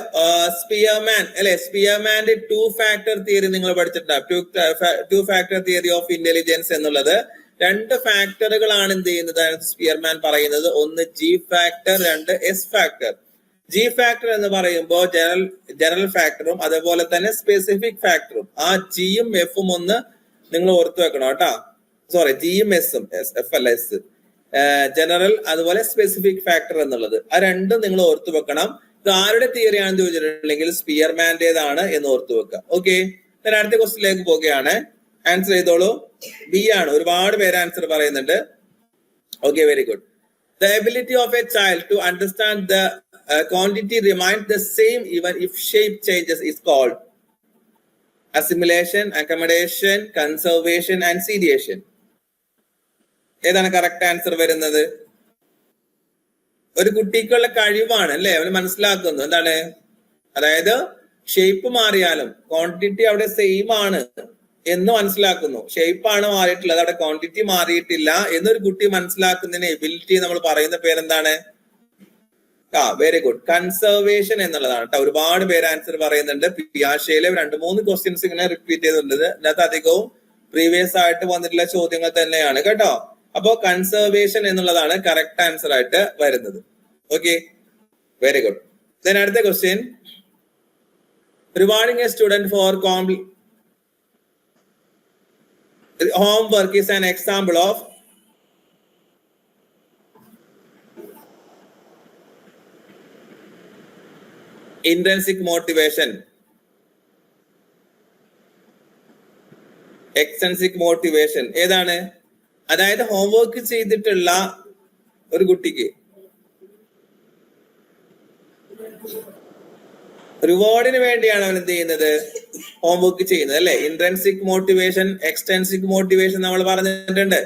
സ്പിയർമാൻ അല്ലെ? സ്പിയർമാന്റെ 2 ഫാക്ടർ തിയറി നിങ്ങൾ പഠിച്ചിട്ടുണ്ടാവും. 2 ഫാക്ടർ തിയറി ഓഫ് ഇന്റലിജൻസ് എന്നുള്ളത് 2 ഫാക്ടറുകളാണ് എന്ത് ചെയ്യുന്നത് സ്പിയർമാൻ പറയുന്നത്. ഒന്ന് G factor, 2 S factor. G factor എന്ന് പറയുമ്പോൾ ജനറൽ ഫാക്ടറും അതുപോലെ തന്നെ സ്പെസിഫിക് ഫാക്ടറും. ആ ജിയും എഫും ഒന്ന് നിങ്ങൾ ഓർത്തു വെക്കണം കേട്ടോ. സോറി, ജിയും എസും, എഫ് അല്ല എസ്. ജനറൽ അതുപോലെ സ്പെസിഫിക് ഫാക്ടർ എന്നുള്ളത്, ആ രണ്ടും നിങ്ങൾ ഓർത്തു വെക്കണം. ഇത് ആരുടെ തിയറി ആണെന്ന് ചോദിച്ചിട്ടുണ്ടെങ്കിൽ സ്പിയർമാന്റേതാണ് എന്ന് ഓർത്തു വെക്കുക. ഓക്കെ, അടുത്ത ക്വസ്റ്റിലേക്ക് പോവുകയാണ്. ആൻസർ ചെയ്തോളൂ. ബി ആണ്. ഒരുപാട് പേര് ആൻസർ പറയുന്നുണ്ട്. Okay, very good. The ability of a child to understand the quantity remains the same even if shape changes is called assimilation, accommodation, conservation and seriation. ഏതാണ് കറക്റ്റ് ആൻസർ വരുന്നത്? ഒരു കുട്ടിക്കുള്ള കഴിവാണ് അല്ലെ? അവന് മനസ്സിലാക്കുന്നു എന്താണ്, അതായത് ഷേപ്പ് മാറിയാലും ക്വാണ്ടിറ്റി അവിടെ സെയിം ആണ് എന്ന് മനസ്സിലാക്കുന്നു. ഷേപ്പാണ് മാറിയിട്ടുള്ളത്, അവിടെ ക്വാണ്ടിറ്റി മാറിയിട്ടില്ല എന്നൊരു കുട്ടി മനസ്സിലാക്കുന്നതിന് എബിലിറ്റി നമ്മൾ പറയുന്ന പേരെന്താണ്? വെരി ഗുഡ്, കൺസർവേഷൻ എന്നുള്ളതാണ് കേട്ടോ. ഒരുപാട് പേര് ആൻസർ പറയുന്നുണ്ട്. പിയാഷയിലെ 2-3 ക്വസ്റ്റ്യൻസ് ഇങ്ങനെ റിപ്പീറ്റ് ചെയ്തിട്ടുണ്ട്. ഇതിനകത്ത് അധികവും പ്രീവിയസ് ആയിട്ട് വന്നിട്ടുള്ള ചോദ്യങ്ങൾ തന്നെയാണ് കേട്ടോ. അപ്പോ കൺസർവേഷൻ എന്നുള്ളതാണ് കറക്റ്റ് ആൻസർ ആയിട്ട് വരുന്നത്. Okay, very good. അടുത്ത question. Rewarding a student for homework is an example of intrinsic motivation, extrinsic motivation. ഏതാണ്? അതായത് ഹോംവർക്ക് ചെയ്തിട്ടുള്ള ഒരു കുട്ടിക്ക് റിവാർഡിന് വേണ്ടിയാണ് അവൻ എന്ത് ചെയ്യുന്നത്, ഹോംവർക്ക് ചെയ്യുന്നത് അല്ലെ? ഇൻട്രൻസിക് മോട്ടിവേഷൻ, എക്സ്റ്റൻസിക് മോട്ടിവേഷൻ നമ്മൾ പറഞ്ഞിട്ടുണ്ട്.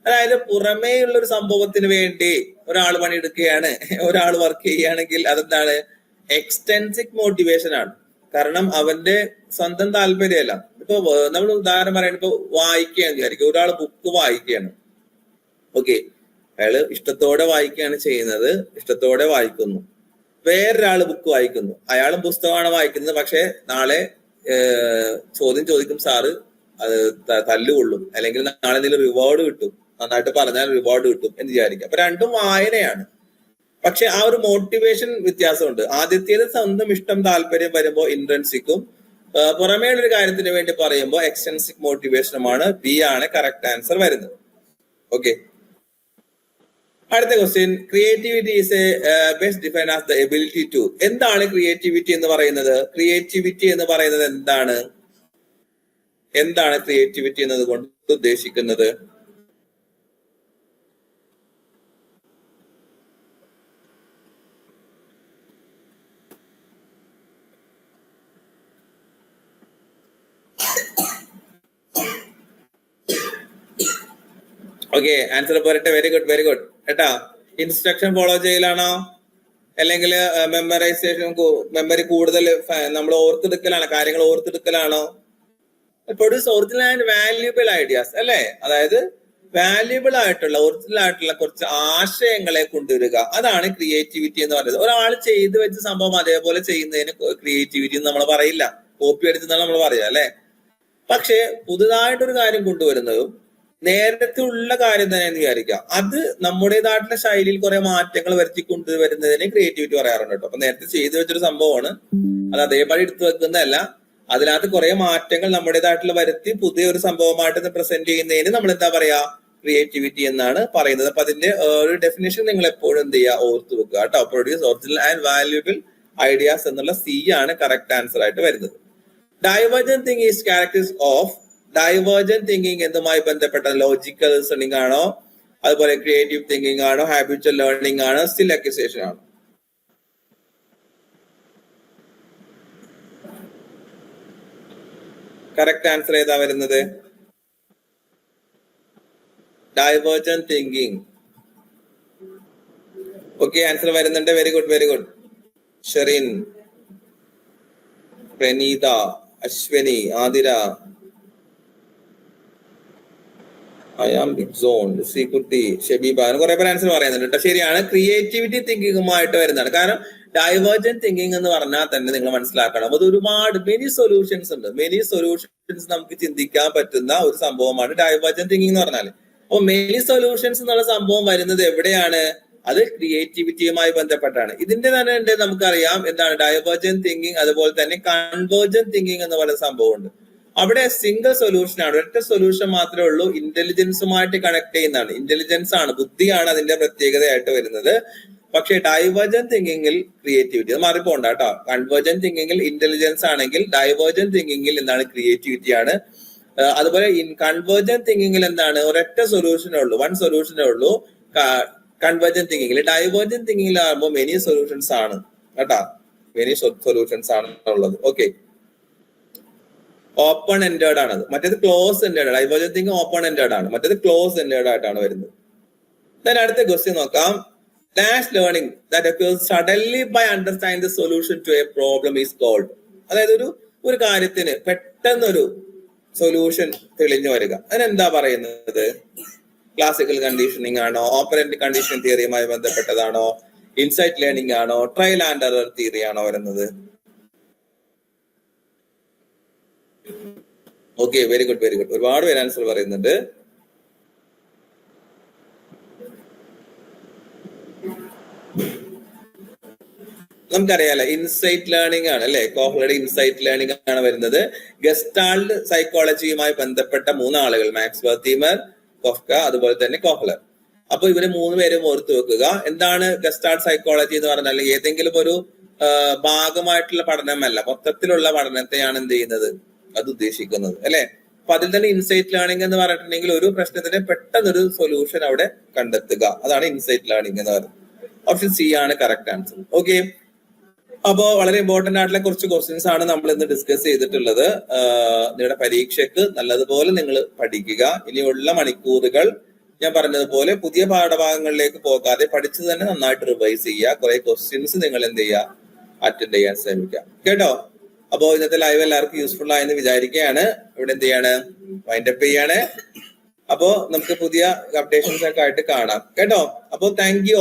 അതായത് പുറമേയുള്ള ഒരു സംഭവത്തിന് വേണ്ടി ഒരാൾ പണിയെടുക്കുകയാണ്, ഒരാൾ വർക്ക് ചെയ്യുകയാണെങ്കിൽ അതെന്താണ്? എക്സ്റ്റൻസിക് മോട്ടിവേഷൻ ആണ്. കാരണം അവന്റെ സ്വന്തം താല്പര്യമല്ല. ഇപ്പൊ നമ്മൾ ഉദാഹരണം പറയുന്നത്, ഇപ്പൊ വായിക്കുകയാണെന്ന് വിചാരിക്കും. ഒരാൾ ബുക്ക് വായിക്കുകയാണ്. ഓക്കെ, അയാള് ഇഷ്ടത്തോടെ വായിക്കുകയാണ് ചെയ്യുന്നത്, ഇഷ്ടത്തോടെ വായിക്കുന്നു. വേറൊരാള് ബുക്ക് വായിക്കുന്നു, അയാളും പുസ്തകമാണ് വായിക്കുന്നത്. പക്ഷെ നാളെ ചോദ്യം ചോദിക്കും സാറ്, അത് തല്ലുകൊള്ളും, അല്ലെങ്കിൽ നാളെ എന്തെങ്കിലും റിവാർഡ് കിട്ടും, നന്നായിട്ട് പറഞ്ഞാൽ റിവാർഡ് കിട്ടും എന്ന് വിചാരിക്കും. അപ്പൊ രണ്ടും വായനയാണ്. പക്ഷെ ആ ഒരു മോട്ടിവേഷൻ വ്യത്യാസമുണ്ട്. ആദ്യത്തേത് സ്വന്തം ഇഷ്ടം താല്പര്യം വരുമ്പോൾ ഇൻട്രൻസിക്കും, പുറമേ ഒരു കാര്യത്തിന് വേണ്ടി പറയുമ്പോൾ എക്സ്റ്റൻസിക് മോട്ടിവേഷനുമാണ്. ബി ആണ് കറക്റ്റ് ആൻസർ വരുന്നത്. ഓക്കെ, അടുത്ത question. Creativity is best defined as the ability to. എന്താണ് ക്രിയേറ്റിവിറ്റി എന്ന് പറയുന്നത്? ക്രിയേറ്റിവിറ്റി എന്ന് പറയുന്നത് എന്താണ്? എന്താണ് ക്രിയേറ്റിവിറ്റി എന്നതുകൊണ്ട് ഉദ്ദേശിക്കുന്നത്? ഓക്കെ, ആൻസർ പോരട്ടെ. വെരി ഗുഡ്, വെരി ഗുഡ് കേട്ടാ. ഇൻസ്ട്രക്ഷൻ ഫോളോ ചെയ്യലാണോ? അല്ലെങ്കിൽ മെമ്മറൈസേഷൻ, മെമ്മറി കൂടുതൽ നമ്മൾ ഓർത്തെടുക്കലാണോ, കാര്യങ്ങൾ ഓർത്തെടുക്കലാണോ? Produce original and valuable ideas അല്ലെ, അതായത് വാല്യൂബിൾ ആയിട്ടുള്ള ഒറിജിനൽ ആയിട്ടുള്ള കുറച്ച് ആശയങ്ങളെ കൊണ്ടുവരിക, അതാണ് ക്രിയേറ്റിവിറ്റി എന്ന് പറയുന്നത്. ഒരാൾ ചെയ്തു വെച്ച സംഭവം അതേപോലെ ചെയ്യുന്നതിന് ക്രിയേറ്റിവിറ്റി നമ്മൾ പറയില്ല, കോപ്പി അടിച്ചെന്നാണ് നമ്മൾ പറയുക അല്ലെ. പക്ഷെ പുതുതായിട്ടൊരു കാര്യം കൊണ്ടുവരുന്നതും നേരത്തെ ഉള്ള കാര്യം തന്നെ എന്ന് വിചാരിക്കുക, അത് നമ്മുടേതായിട്ടുള്ള ശൈലിയിൽ കുറെ മാറ്റങ്ങൾ വരുത്തി കൊണ്ടുവരുന്നതിന് ക്രിയേറ്റിവിറ്റി പറയാറുണ്ട് കേട്ടോ. അപ്പൊ നേരത്തെ ചെയ്തു വെച്ചൊരു സംഭവമാണ്, അത് അതേപടി എടുത്തു വെക്കുന്നതല്ല, അതിനകത്ത് കുറെ മാറ്റങ്ങൾ നമ്മുടേതായിട്ടുള്ള വരുത്തി പുതിയൊരു സംഭവമായിട്ട് പ്രസന്റ് ചെയ്യുന്നതിന് നമ്മൾ എന്താ പറയാ, ക്രിയേറ്റിവിറ്റി എന്നാണ് പറയുന്നത്. അപ്പൊ അതിന്റെ ഒരു ഡെഫിനേഷൻ നിങ്ങൾ എപ്പോഴും എന്ത് ചെയ്യുക, ഓർത്തു വെക്കുക കേട്ടോ. Produce original and valuable ideas എന്നുള്ള സി ആണ് കറക്റ്റ് ആൻസർ ആയിട്ട് വരുന്നത്. Divergent thinking is characters of, divergent thinking എന്തുമായി ബന്ധപ്പെട്ട, ലോജിക്കൽ റീസണിംഗ് ആണോ, അതുപോലെ ക്രിയേറ്റീവ് തിങ്കിങ് ആണോ, ഹാബിച്വൽ ലേണിംഗ് ആണോ, സ്റ്റിൽ അക്വിസിഷൻ ആണോ? കറക്റ്റ് ആൻസർ ഏതാ വരുന്നത്? Divergent thinking. ഓക്കെ, ആൻസർ വരുന്നുണ്ട്. Very good, very good. Sherin, Praneetha, Ashwani, Athira, I am big son, Sreekutty, Shebeeba, കുറെ പേര് ആൻസർ പറയുന്നുണ്ട് കേട്ടോ. ശരിയാണ്, ക്രിയേറ്റിവിറ്റി തിങ്കിങ്ങുമായിട്ട് വരുന്നതാണ്. കാരണം ഡൈവേർജന്റ് തിങ്കിങ് എന്ന് പറഞ്ഞാൽ തന്നെ നിങ്ങൾ മനസ്സിലാക്കണം, അത് ഒരുപാട് മെനി സൊല്യൂഷൻസ് ഉണ്ട്. മെനി സൊല്യൂഷൻസ് നമുക്ക് ചിന്തിക്കാൻ പറ്റുന്ന ഒരു സംഭവമാണ് ഡൈവേർജന്റ് തിങ്കിങ് എന്ന് പറഞ്ഞാൽ. അപ്പൊ മെനി സൊല്യൂഷൻസ് എന്നുള്ള സംഭവം വരുന്നത് എവിടെയാണ്? അത് ക്രിയേറ്റിവിറ്റിയുമായി ബന്ധപ്പെട്ടാണ്. ഇതിന്റെ തന്നെ ഉണ്ട്, നമുക്കറിയാം എന്താണ് ഡൈവേർജന്റ് തിങ്കിങ്, അതുപോലെ തന്നെ കൺവേർജന്റ് തിങ്കിങ് എന്ന് പറയുന്ന സംഭവമുണ്ട്. അവിടെ സിംഗിൾ സൊല്യൂഷൻ ആണ്, ഒറ്റ സൊല്യൂഷൻ മാത്രമേ ഉള്ളൂ, ഇന്റലിജൻസുമായിട്ട് കണക്ട് ചെയ്യുന്നതാണ്. ഇന്റലിജൻസ് ആണ്, ബുദ്ധിയാണ് അതിന്റെ പ്രത്യേകതയായിട്ട് വരുന്നത്. പക്ഷെ ഡൈവേർജന്റ് തിങ്കിങ്ങിൽ ക്രിയേറ്റിവിറ്റി, അത് മാറിപ്പോണ്ട കേട്ടോ. കൺവേർജന്റ് തിങ്കിങ്ങിൽ ഇന്റലിജൻസ് ആണെങ്കിൽ ഡൈവേർജന്റ് തിങ്കിങ്ങിൽ എന്താണ്, ക്രിയേറ്റിവിറ്റി ആണ്. അതുപോലെ കൺവേർജന്റ് തിങ്കിങ്ങിൽ എന്താണ്, ഒരൊറ്റ സൊല്യൂഷനേ ഉള്ളൂ, വൺ സൊല്യൂഷനേ ഉള്ളൂ കൺവേർജന്റ് തിങ്കിങ്ങിൽ. ഡൈവേർജന്റ് തിങ്കിങ്ങിൽ ആകുമ്പോൾ മെനി സൊല്യൂഷൻസ് ആണ് കേട്ടാ, മെനി സൊല്യൂഷൻസ് ആണ് ഉള്ളത്. ഓക്കെ, ഓപ്പൺ എൻഡേഡ് ആണത്, മറ്റേത് close ended. Divergent thinking open ended ആണ്, മറ്റേത് ക്ലോസ് എൻഡേഡ് ആയിട്ടാണ് വരുന്നത്. then അടുത്ത ക്വസ്റ്റ്യൻ നോക്കാം. Dash learning that occurs suddenly by understanding the solution to a problem is called. അതായത് ഒരു കാര്യത്തിന് പെട്ടെന്നൊരു സൊല്യൂഷൻ തെളിഞ്ഞു വരിക, അതിനെന്താ പറയുന്നത്? ക്ലാസിക്കൽ കണ്ടീഷനിങ് ആണോ, ഓപ്പറന്റ് കണ്ടീഷൻ തിയറിയുമായി ബന്ധപ്പെട്ടതാണോ, ഇൻസൈറ്റ് ലേണിംഗ് ആണോ, ട്രയൽ ആൻഡ് എറർ തിയറി ആണോ വരുന്നത്? Okay, very good, very good. ഒരുപാട് പേര് ആൻസർ പറയുന്നുണ്ട്. നമുക്കറിയാലോ ഇൻസൈറ്റ് ലേണിംഗ് ആണ് അല്ലെ, കോഹ്ലറുടെ ഇൻസൈറ്റ് ലേണിംഗ് ആണ് വരുന്നത്. ഗസ്റ്റാൾഡ് സൈക്കോളജിയുമായി ബന്ധപ്പെട്ട 3 ആളുകൾ, മാക്സ് വെർത്തീമർ, കൊഫ്ക, അതുപോലെ തന്നെ കോഹ്ലർ. അപ്പൊ ഇവര് 3 പേരും ഓർത്തു വെക്കുക. എന്താണ് ഗസ്റ്റാൾഡ് സൈക്കോളജി എന്ന് പറഞ്ഞാൽ? ഏതെങ്കിലും ഒരു ഭാഗമായിട്ടുള്ള പഠനമല്ല, മൊത്തത്തിലുള്ള പഠനത്തെയാണ് എന്ത് ചെയ്യുന്നത്, അത് ഉദ്ദേശിക്കുന്നത് അല്ലെ. അപ്പൊ അതിൽ തന്നെ ഇൻസൈറ്റ് ലേണിംഗ് എന്ന് പറഞ്ഞിട്ടുണ്ടെങ്കിൽ ഒരു പ്രശ്നത്തിന് പെട്ടെന്നൊരു സൊല്യൂഷൻ അവിടെ കണ്ടെത്തുക, അതാണ് ഇൻസൈറ്റ് ലേണിംഗ് എന്ന് പറയുന്നത്. ഓപ്ഷൻ സി ആണ് കറക്റ്റ് ആൻസർ. ഓക്കെ, അപ്പോ വളരെ ഇമ്പോർട്ടന്റ് ആയിട്ടുള്ള കുറച്ച് ക്വസ്റ്റ്യൻസ് ആണ് നമ്മൾ ഇന്ന് ഡിസ്കസ് ചെയ്തിട്ടുള്ളത്. നിങ്ങളുടെ പരീക്ഷയ്ക്ക് നല്ലതുപോലെ നിങ്ങൾ പഠിക്കുക. ഇനിയുള്ള മണിക്കൂറുകൾ ഞാൻ പറഞ്ഞതുപോലെ പുതിയ പാഠഭാഗങ്ങളിലേക്ക് പോകാതെ പഠിച്ചു തന്നെ നന്നായിട്ട് റിവൈസ് ചെയ്യുക. കുറെ ക്വസ്റ്റ്യൻസ് നിങ്ങൾ എന്ത് ചെയ്യുക, അറ്റൻഡ് ചെയ്യാൻ ശ്രമിക്കുക കേട്ടോ. അപ്പോ ഇന്നത്തെ ലൈവ് എല്ലാവർക്കും യൂസ്ഫുൾ ആയെന്ന് വിചാരിക്കുകയാണ്. ഇവിടെ എന്ത് ചെയ്യാണ്, വൈൻഡപ്പ് ചെയ്യാണ്. അപ്പോ നമുക്ക് പുതിയ അപ്ഡേഷൻസ് ഒക്കെ ആയിട്ട് കാണാം കേട്ടോ. അപ്പോ താങ്ക് യു.